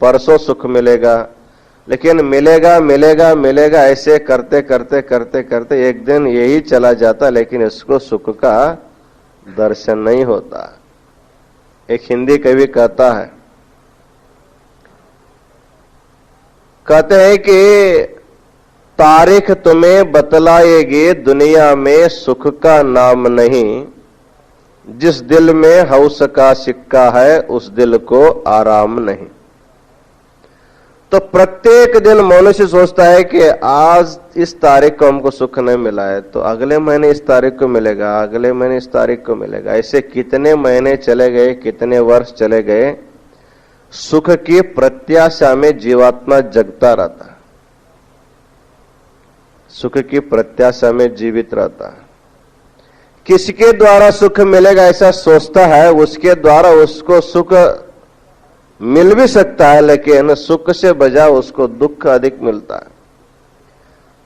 परसों सुख मिलेगा, लेकिन मिलेगा मिलेगा मिलेगा ऐसे करते करते करते करते एक दिन यही चला जाता, लेकिन इसको सुख का दर्शन नहीं होता। एक हिंदी कवि कहता है, कहते हैं कि तारीख तुम्हें बतलाएगी दुनिया में सुख का नाम नहीं, जिस दिल में हौस का सिक्का है उस दिल को आराम नहीं। तो प्रत्येक दिन मनुष्य सोचता है कि आज इस तारीख को हमको सुख नहीं मिला है तो अगले महीने इस तारीख को मिलेगा, अगले महीने इस तारीख को मिलेगा। ऐसे कितने महीने चले गए, कितने वर्ष चले गए, सुख की प्रत्याशा में जीवात्मा जगता रहता है, सुख की प्रत्याशा में जीवित रहता है। किसके द्वारा सुख मिलेगा ऐसा सोचता है, उसके द्वारा उसको सुख मिल भी सकता है, लेकिन सुख से बजाय उसको दुख अधिक मिलता है।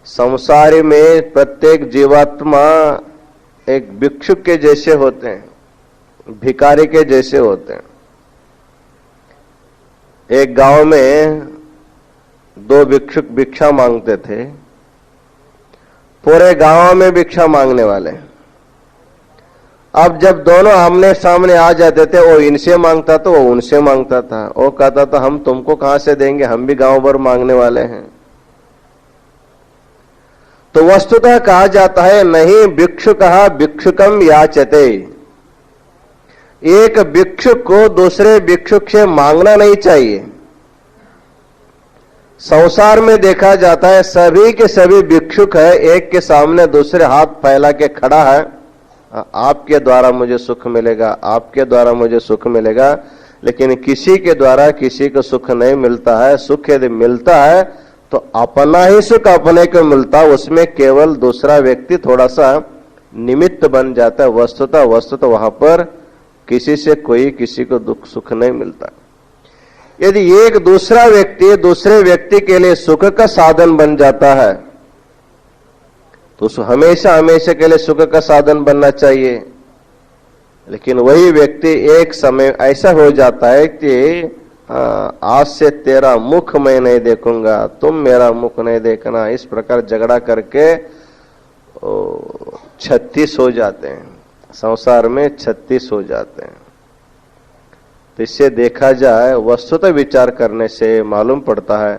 संसारी में प्रत्येक जीवात्मा एक भिक्षुक के जैसे होते हैं, भिखारी के जैसे होते हैं। एक गांव में दो भिक्षुक भिक्षा मांगते थे, पूरे गांव में भिक्षा मांगने वाले। अब जब दोनों आमने सामने आ जाते थे, वो इनसे मांगता था, वो उनसे मांगता था। वो कहता था हम तुमको कहां से देंगे, हम भी गांव भर मांगने वाले हैं। तो वस्तुतः कहा जाता है नहीं भिक्षुकः भिक्षुकम याचते। एक भिक्षुक को दूसरे भिक्षुक से मांगना नहीं चाहिए। संसार में देखा जाता है सभी के सभी भिक्षुक है, एक के सामने दूसरे हाथ फैला के खड़ा है, आपके द्वारा मुझे सुख मिलेगा, आपके द्वारा मुझे सुख मिलेगा। लेकिन किसी के द्वारा किसी को सुख नहीं मिलता है। सुख यदि मिलता है तो अपना ही सुख अपने को मिलता है, उसमें केवल दूसरा व्यक्ति थोड़ा सा निमित्त बन जाता है। वस्तुतः वहां पर किसी से कोई किसी को दुख सुख नहीं मिलता। यदि एक दूसरा व्यक्ति दूसरे व्यक्ति के लिए सुख का साधन बन जाता है तो हमेशा हमेशा के लिए सुख का साधन बनना चाहिए। लेकिन वही व्यक्ति एक समय ऐसा हो जाता है कि आज से तेरा मुख मैं नहीं देखूंगा, तुम मेरा मुख नहीं देखना, इस प्रकार झगड़ा करके 36 हो जाते हैं। संसार में 36 हो जाते हैं। तो इससे देखा जाए, वस्तुतः विचार करने से मालूम पड़ता है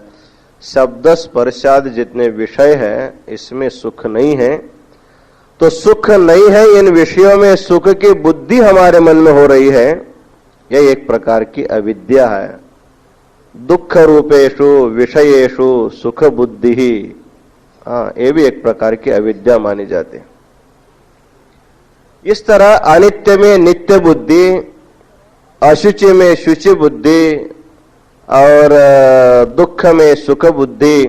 शब्द स्पर्शादि जितने विषय हैं इसमें सुख नहीं है। तो सुख नहीं है, इन विषयों में सुख की बुद्धि हमारे मन में हो रही है, यह एक प्रकार की अविद्या है। दुख रूपेशु विषयेशु सुख बुद्धि ही, ये भी एक प्रकार की अविद्या मानी जाती है। इस तरह अनित्य में नित्य बुद्धि, अशुचि में शुचि बुद्धि, और दुख में सुख बुद्धि,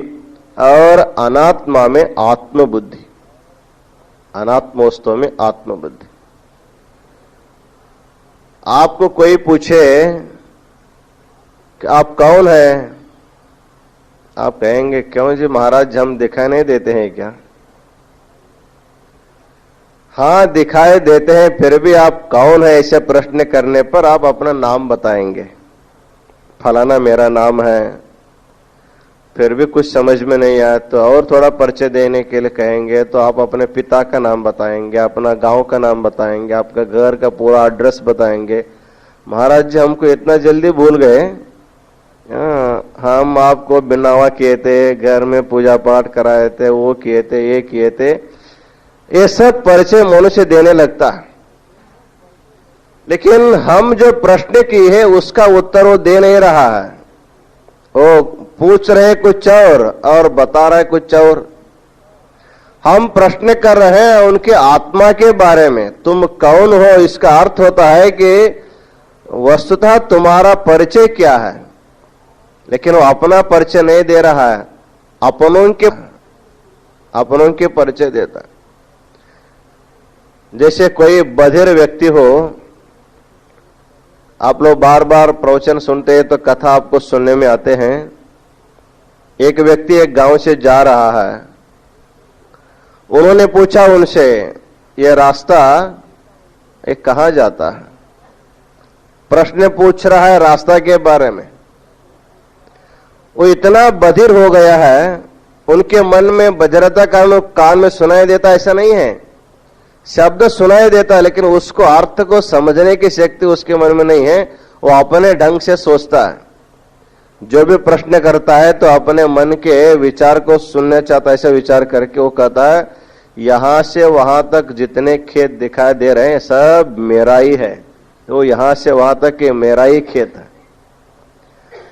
और अनात्मा में आत्म बुद्धि, अनात्मोस्तव में आत्म बुद्धि। आपको कोई पूछे कि आप कौन हैं, आप कहेंगे क्यों जी महाराज हम दिखाई नहीं देते हैं क्या? हाँ दिखाई देते हैं, फिर भी आप कौन है ऐसे प्रश्न करने पर आप अपना नाम बताएंगे, फलाना मेरा नाम है। फिर भी कुछ समझ में नहीं आया तो और थोड़ा परिचय देने के लिए कहेंगे तो आप अपने पिता का नाम बताएंगे, अपना गांव का नाम बताएंगे, आपका घर का पूरा एड्रेस बताएंगे। महाराज जी हमको इतना जल्दी भूल गए, हम आपको बिनावा किए थे, घर में पूजा पाठ कराए थे, वो किए थे, ये किए थे, ये सब परिचय मनुष्य देने लगता है। लेकिन हम जो प्रश्न की है उसका उत्तर वो दे नहीं रहा है। वो पूछ रहे कुछ और बता रहे कुछ और। हम प्रश्न कर रहे हैं उनके आत्मा के बारे में, तुम कौन हो। इसका अर्थ होता है कि वस्तुतः तुम्हारा परिचय क्या है, लेकिन वो अपना परिचय नहीं दे रहा है, अपनों के परिचय देता है। जैसे कोई बधिर व्यक्ति हो, आप लोग बार बार प्रवचन सुनते हैं तो कथा आपको सुनने में आते हैं। एक व्यक्ति एक गांव से जा रहा है, उन्होंने पूछा उनसे ये रास्ता ये कहां जाता है, प्रश्न पूछ रहा है रास्ता के बारे में। वो इतना बधिर हो गया है, उनके मन में बज्रता कान में सुनाई देता ऐसा नहीं है, शब्द सुनाई देता है, लेकिन उसको अर्थ को समझने की शक्ति उसके मन में नहीं है। वो अपने ढंग से सोचता है, जो भी प्रश्न करता है तो अपने मन के विचार को सुनना चाहता है। ऐसा विचार करके वो कहता है यहां से वहां तक जितने खेत दिखाई दे रहे हैं सब मेरा ही है, तो यहां से वहां तक ये मेरा ही खेत है।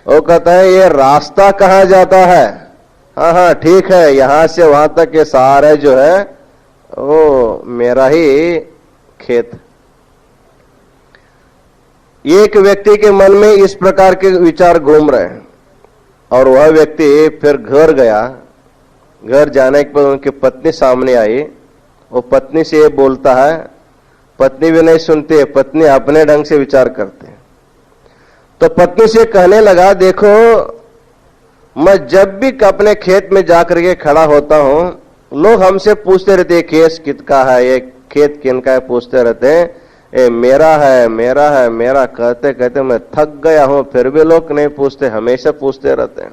वो कहता है ये रास्ता कहां जाता है, हाँ हाँ ठीक है, यहां से वहां तक ये सारे जो है वो मेरा ही खेत। एक व्यक्ति के मन में इस प्रकार के विचार घूम रहे हैं, और वह व्यक्ति फिर घर गया। घर जाने के बाद उनकी पत्नी सामने आई, वो पत्नी से ये बोलता है, पत्नी भी नहीं सुनती है, पत्नी अपने ढंग से विचार करते हैं। तो पत्नी से कहने लगा देखो मैं जब भी अपने खेत में जाकर के खड़ा होता हूं, लोग हमसे पूछते रहते हैं केस किसका है, ये खेत किनका है, पूछते रहते हैं, ये मेरा है मेरा है मेरा, कहते कहते मैं थक गया हूं, फिर भी लोग नहीं पूछते, हमेशा पूछते रहते हैं।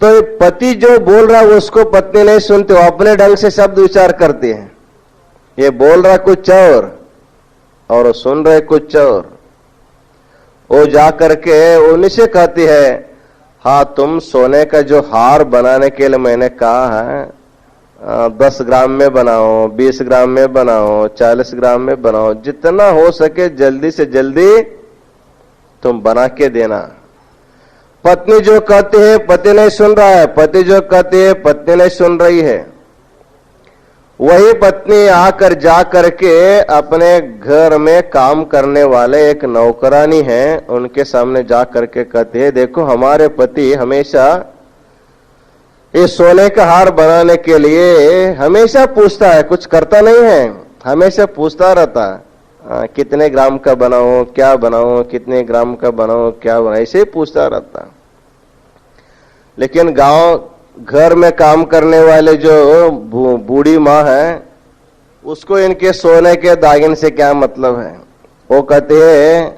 तो पति जो बोल रहा है उसको पत्नी नहीं सुनती, वो अपने ढंग से शब्द विचार करती है। ये बोल रहा कुछ और सुन रहे कुछ और। वो जा करके उन्हीं से कहती है हाँ तुम सोने का जो हार बनाने के लिए मैंने कहा है 10 ग्राम में बनाओ, 20 ग्राम में बनाओ, 40 ग्राम में बनाओ, जितना हो सके जल्दी से जल्दी तुम बना के देना। पत्नी जो कहती है पति नहीं सुन रहा है, पति जो कहती है पत्नी नहीं सुन रही है। वही पत्नी आकर जा करके अपने घर में काम करने वाले एक नौकरानी है, उनके सामने जा करके कहती है देखो हमारे पति हमेशा ये सोने का हार बनाने के लिए हमेशा पूछता है, कुछ करता नहीं है, हमेशा पूछता रहता है कितने ग्राम का बनाओ, क्या बनाओ, कितने ग्राम का बनाओ, क्या बनाओ, ऐसे ही पूछता रहता। लेकिन घर में काम करने वाले जो बूढ़ी माँ है उसको इनके सोने के दागिन से क्या मतलब है। वो कहते हैं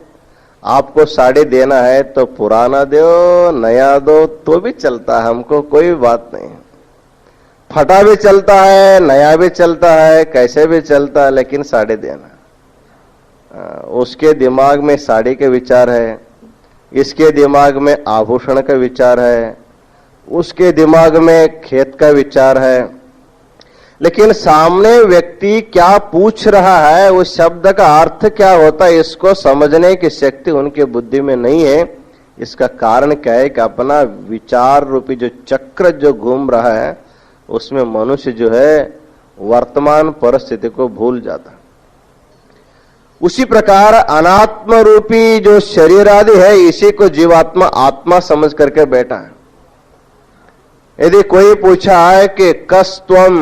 आपको साड़ी देना है तो पुराना दो, नया दो तो भी चलता है, हमको कोई बात नहीं। फटा भी चलता है, नया भी चलता है, कैसे भी चलता है, लेकिन साड़ी देना। उसके दिमाग में साड़ी के विचार है, इसके दिमाग में आभूषण का विचार है, उसके दिमाग में खेत का विचार है, लेकिन सामने व्यक्ति क्या पूछ रहा है, उस शब्द का अर्थ क्या होता है, इसको समझने की शक्ति उनके बुद्धि में नहीं है। इसका कारण क्या है कि अपना विचार रूपी जो चक्र जो घूम रहा है, उसमें मनुष्य जो है वर्तमान परिस्थिति को भूल जाता है। उसी प्रकार अनात्म रूपी जो शरीर आदि है, इसी को जीवात्मा आत्मा समझ करके बैठा है। यदि कोई पूछा है कि कस्त्वम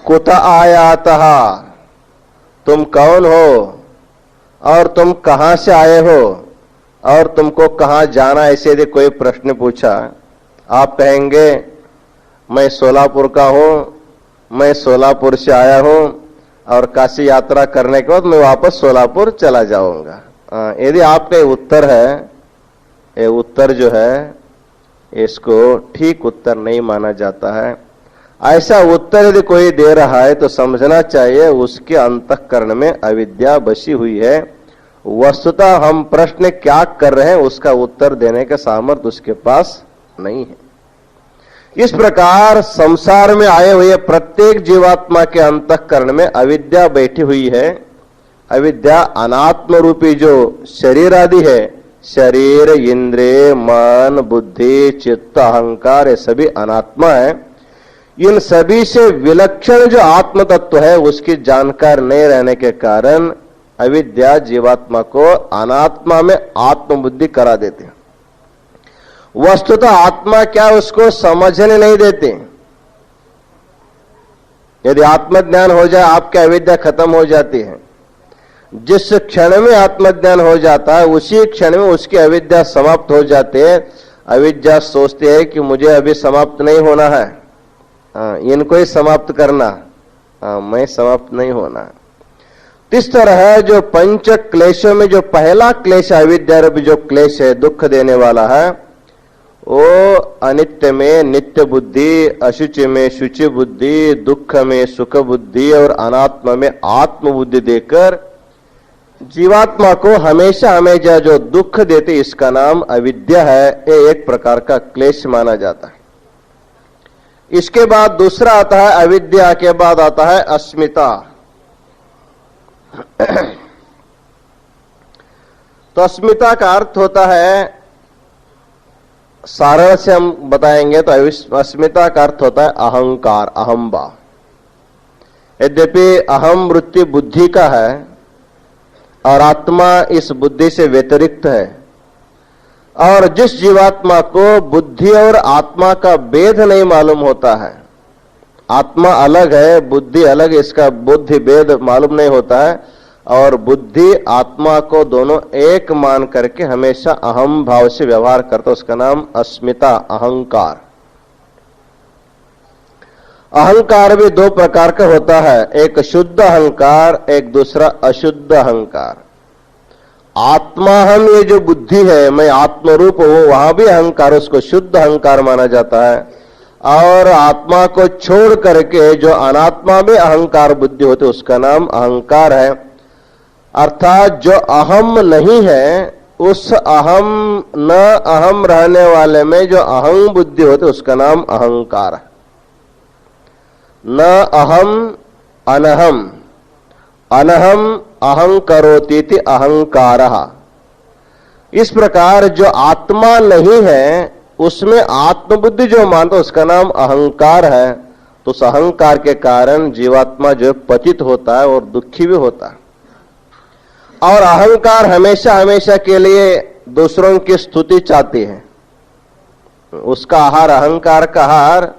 कुत आयातः, तुम कौन हो और तुम कहां से आए हो और तुमको कहां जाना, ऐसे यदि कोई प्रश्न पूछा, आप कहेंगे मैं सोलापुर का हूं, मैं सोलापुर से आया हूं और काशी यात्रा करने के बाद मैं वापस सोलापुर चला जाऊंगा। यदि आपका उत्तर है, ये उत्तर जो है इसको ठीक उत्तर नहीं माना जाता है। ऐसा उत्तर यदि कोई दे रहा है तो समझना चाहिए उसके अंतःकरण में अविद्या बसी हुई है। वस्तुतः हम प्रश्न क्या कर रहे हैं उसका उत्तर देने का सामर्थ्य उसके पास नहीं है। इस प्रकार संसार में आए हुए प्रत्येक जीवात्मा के अंतःकरण में अविद्या बैठी हुई है। अविद्या अनात्म रूपी जो शरीर आदि है, शरीर, इंद्रिय, मन, बुद्धि, चित्त, अहंकार, ये सभी अनात्मा है। इन सभी से विलक्षण जो आत्म तत्व है उसकी जानकार नहीं रहने के कारण अविद्या जीवात्मा को अनात्मा में आत्मबुद्धि करा देते हैं। वस्तुतः आत्मा क्या उसको समझने नहीं देते। यदि आत्मज्ञान हो जाए आपकी अविद्या खत्म हो जाती है। जिस क्षण में आत्मज्ञान हो जाता है उसी क्षण में उसकी अविद्या समाप्त हो जाती है। अविद्या सोचती है कि मुझे अभी समाप्त नहीं होना है, इनको ही समाप्त करना, मैं समाप्त नहीं होना। इस तरह जो पंच क्लेशों में जो पहला क्लेश अविद्या रूपी जो क्लेश है, दुख देने वाला है, वो अनित्य में नित्य बुद्धि, अशुचि में शुचि बुद्धि, दुख में सुख बुद्धि और अनात्मा में आत्म बुद्धि देकर जीवात्मा को हमेशा हमेशा जो दुख देते, इसका नाम अविद्या है। ये एक प्रकार का क्लेश माना जाता है। इसके बाद दूसरा आता है, अविद्या के बाद आता है अस्मिता। तो अस्मिता का अर्थ होता है, सारण से हम बताएंगे तो अस्मिता का अर्थ होता है अहंकार, अहंभाव। यद्यपि अहम वृत्ति बुद्धि का है और आत्मा इस बुद्धि से व्यतिरिक्त है, और जिस जीवात्मा को बुद्धि और आत्मा का भेद नहीं मालूम होता है, आत्मा अलग है बुद्धि अलग, इसका बुद्धि भेद मालूम नहीं होता है, और बुद्धि आत्मा को दोनों एक मान करके हमेशा अहम भाव से व्यवहार करता, उसका नाम अस्मिता, अहंकार। अहंकार भी दो प्रकार का होता है, एक शुद्ध अहंकार, एक दूसरा अशुद्ध अहंकार। आत्मा हम ये जो बुद्धि है, मैं आत्मरूप हूं, वहां भी अहंकार, उसको शुद्ध अहंकार माना जाता है। और आत्मा को छोड़ करके जो अनात्मा में अहंकार बुद्धि होती है उसका नाम अहंकार है। अर्थात जो अहम नहीं है, उस अहम न अहम रहने वाले में जो अहं बुद्धि होती है उसका नाम अहंकार है। न अहम अनहम, अनहम अहं करोतीति अहंकारः। इस प्रकार जो आत्मा नहीं है उसमें आत्मबुद्धि जो मानता उसका नाम अहंकार है। तो उस अहंकार के कारण जीवात्मा जो पतित होता है और दुखी भी होता है। और अहंकार हमेशा हमेशा के लिए दूसरों की स्तुति चाहती है। उसका आहार, अहंकार का आहार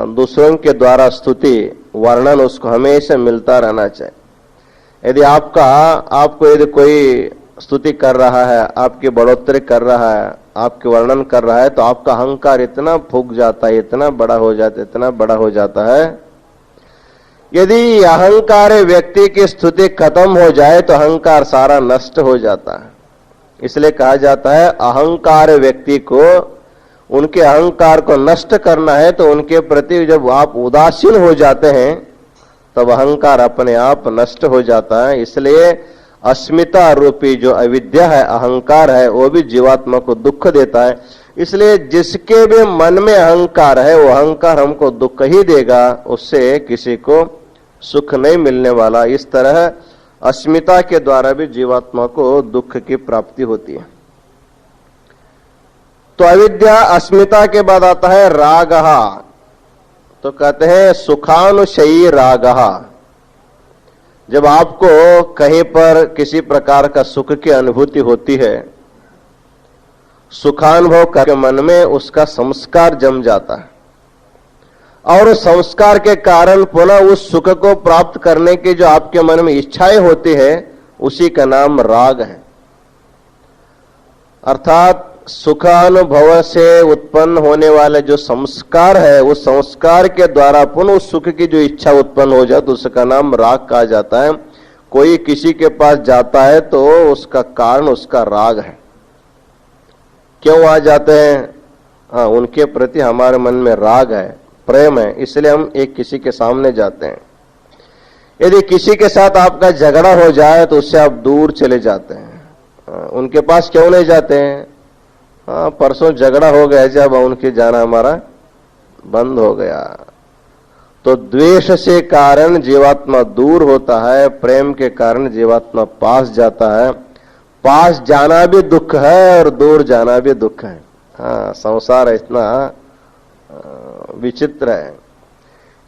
दूसरों के द्वारा स्तुति, वर्णन उसको हमेशा मिलता रहना चाहिए। यदि आपको यदि कोई स्तुति कर रहा है, आपकी बढ़ोतरी कर रहा है, आपके वर्णन कर रहा है, तो आपका अहंकार इतना फूक जाता है, इतना बड़ा हो जाता है, इतना बड़ा हो जाता है। यदि अहंकार व्यक्ति की स्तुति खत्म हो जाए तो अहंकार सारा नष्ट हो जाता है। इसलिए कहा जाता है अहंकार व्यक्ति को उनके अहंकार को नष्ट करना है तो उनके प्रति जब आप उदासीन हो जाते हैं तब अहंकार अपने आप नष्ट हो जाता है। इसलिए अस्मिता रूपी जो अविद्या है, अहंकार है, वो भी जीवात्मा को दुख देता है। इसलिए जिसके भी मन में अहंकार है वो अहंकार हमको दुख ही देगा, उससे किसी को सुख नहीं मिलने वाला। इस तरह अस्मिता के द्वारा भी जीवात्मा को दुख की प्राप्ति होती है। तो अविद्या अस्मिता के बाद आता है रागहा। तो कहते हैं सुखानुशयी रागहा। जब आपको कहीं पर किसी प्रकार का सुख की अनुभूति होती है, सुखानुभव करके मन में उसका संस्कार जम जाता है और उस संस्कार के कारण पुनः उस सुख को प्राप्त करने की जो आपके मन में इच्छाएं होती है, उसी का नाम राग है। अर्थात सुखानुभव से उत्पन्न होने वाले जो संस्कार है, उस संस्कार के द्वारा पुनः उस सुख की जो इच्छा उत्पन्न हो जाए तो उसका नाम राग कहा जाता है। कोई किसी के पास जाता है तो उसका कारण उसका राग है। क्यों आ जाते हैं? हाँ, उनके प्रति हमारे मन में राग है, प्रेम है, इसलिए हम एक किसी के सामने जाते हैं। यदि किसी के साथ आपका झगड़ा हो जाए तो उससे आप दूर चले जाते हैं। उनके पास क्यों नहीं जाते हैं? हाँ, परसों झगड़ा हो गया, जब उनके जाना हमारा बंद हो गया। तो द्वेष से कारण जीवात्मा दूर होता है, प्रेम के कारण जीवात्मा पास जाता है। पास जाना भी दुख है और दूर जाना भी दुख है। हाँ, संसार इतना विचित्र है।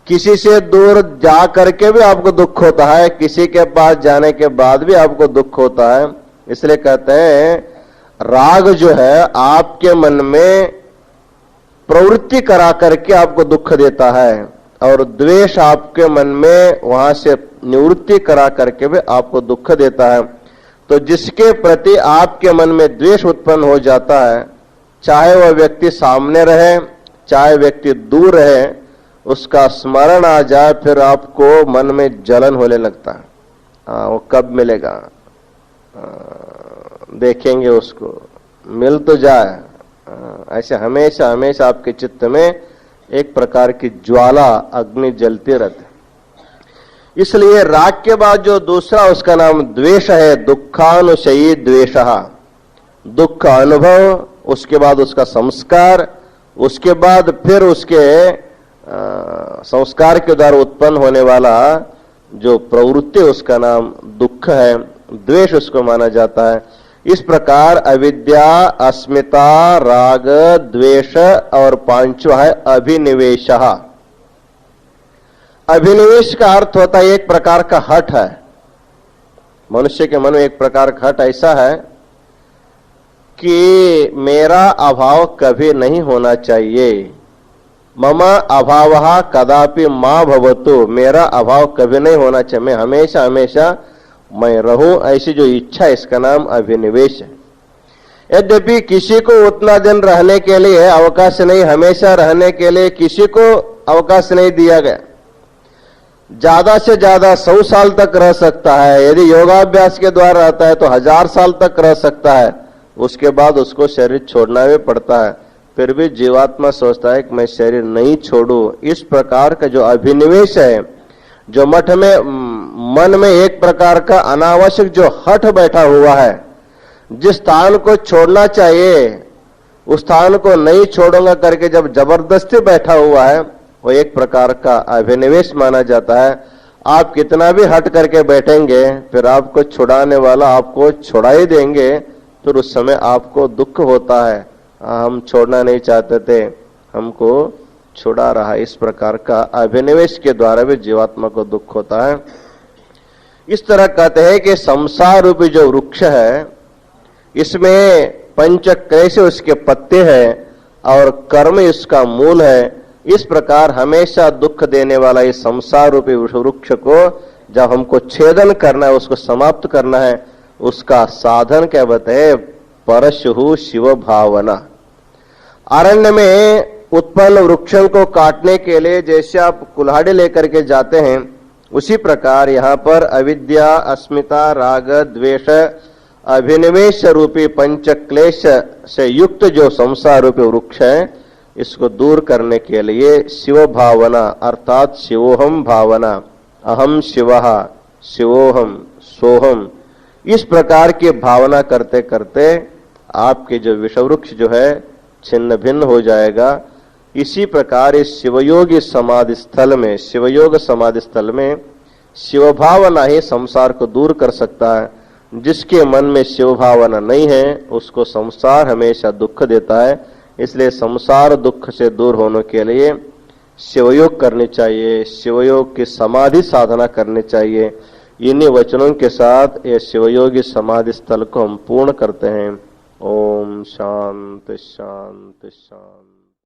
किसी से दूर जा करके भी आपको दुख होता है, किसी के पास जाने के बाद भी आपको दुख होता है। इसलिए कहते हैं राग जो है आपके मन में प्रवृत्ति करा करके आपको दुख देता है और द्वेष आपके मन में वहां से निवृत्ति करा करके भी आपको दुख देता है। तो जिसके प्रति आपके मन में द्वेष उत्पन्न हो जाता है, चाहे वह व्यक्ति सामने रहे चाहे व्यक्ति दूर रहे, उसका स्मरण आ जाए फिर आपको मन में जलन होने लगता है। वो कब मिलेगा, देखेंगे उसको, मिल तो जाए। ऐसे हमेशा हमेशा आपके चित्त में एक प्रकार की ज्वाला अग्नि जलती रहती है। इसलिए राग के बाद जो दूसरा उसका नाम द्वेष है, दुखानुशयी द्वेषः। दुख अनुभव, उसके बाद उसका संस्कार, उसके बाद फिर उसके संस्कार के द्वारा उत्पन्न होने वाला जो प्रवृत्ति, उसका नाम दुख है, द्वेष उसको माना जाता है। इस प्रकार अविद्या, अस्मिता, राग, द्वेष और पांचवा है अभिनिवेशः। अभिनिवेश का अर्थ होता है एक प्रकार का हठ है। मनुष्य के मन में एक प्रकार का हठ ऐसा है कि मेरा अभाव कभी नहीं होना चाहिए। मम अभावः कदापि मा भवतु, मेरा अभाव कभी नहीं होना चाहिए, मैं हमेशा हमेशा मैं रहूं, ऐसी जो इच्छा, इसका नाम अभिनिवेश है। यद्यपि किसी को उतना दिन रहने के लिए अवकाश नहीं, हमेशा रहने के लिए किसी को अवकाश नहीं दिया गया। ज्यादा से ज्यादा 100 साल तक रह सकता है, यदि योगाभ्यास के द्वारा रहता है तो 1000 साल तक रह सकता है। उसके बाद उसको शरीर छोड़ना भी पड़ता है। फिर भी जीवात्मा सोचता है कि मैं शरीर नहीं छोड़ू। इस प्रकार का जो अभिनिवेश है, जो मठ में मन में एक प्रकार का अनावश्यक जो हठ बैठा हुआ है, जिस स्थान को छोड़ना चाहिए उस स्थान को नहीं छोड़ूंगा करके जब जबरदस्ती बैठा हुआ है, वो एक प्रकार का अभिनिवेश माना जाता है। आप कितना भी हट करके बैठेंगे, फिर आपको छुड़ाने वाला आपको छुड़ा ही देंगे, फिर उस समय आपको दुख होता है, हम छोड़ना नहीं चाहते थे, हमको छुड़ा रहा। इस प्रकार का अभिनिवेश के द्वारा भी जीवात्मा को दुख होता है। इस तरह कहते हैं कि संसार रूपी जो वृक्ष है, इसमें पंच क्लेश उसके पत्ते हैं और कर्म इसका मूल है। इस प्रकार हमेशा दुख देने वाला इस संसार रूपी वृक्ष को जब हमको छेदन करना है, उसको समाप्त करना है, उसका साधन क्या बताए? परशुः शिव भावना। अरण्य में उत्पन्न वृक्षों को काटने के लिए जैसे आप कुल्हाड़ी लेकर के जाते हैं, उसी प्रकार यहाँ पर अविद्या, अस्मिता, राग, द्वेष अभिनिवेश रूपी पंच क्लेश से युक्त जो संसार रूपी वृक्ष है, इसको दूर करने के लिए शिव भावना अर्थात शिवोहम भावना, अहम शिवः शिवोहम सोहम, इस प्रकार की भावना करते करते आपके जो विषवृक्ष जो है छिन्न भिन्न हो जाएगा। इसी प्रकार इस शिवयोगी समाधि स्थल में, शिवयोग समाधि स्थल में शिव भावना ही संसार को दूर कर सकता है। जिसके मन में शिव भावना नहीं है उसको संसार हमेशा दुख देता है। इसलिए संसार दुख से दूर होने के लिए शिवयोग करनी चाहिए, शिवयोग की समाधि साधना करनी चाहिए। इन्हीं वचनों के साथ ये शिवयोगी समाधि स्थल को हम पूर्ण करते हैं। ओम शांति शांति शांति।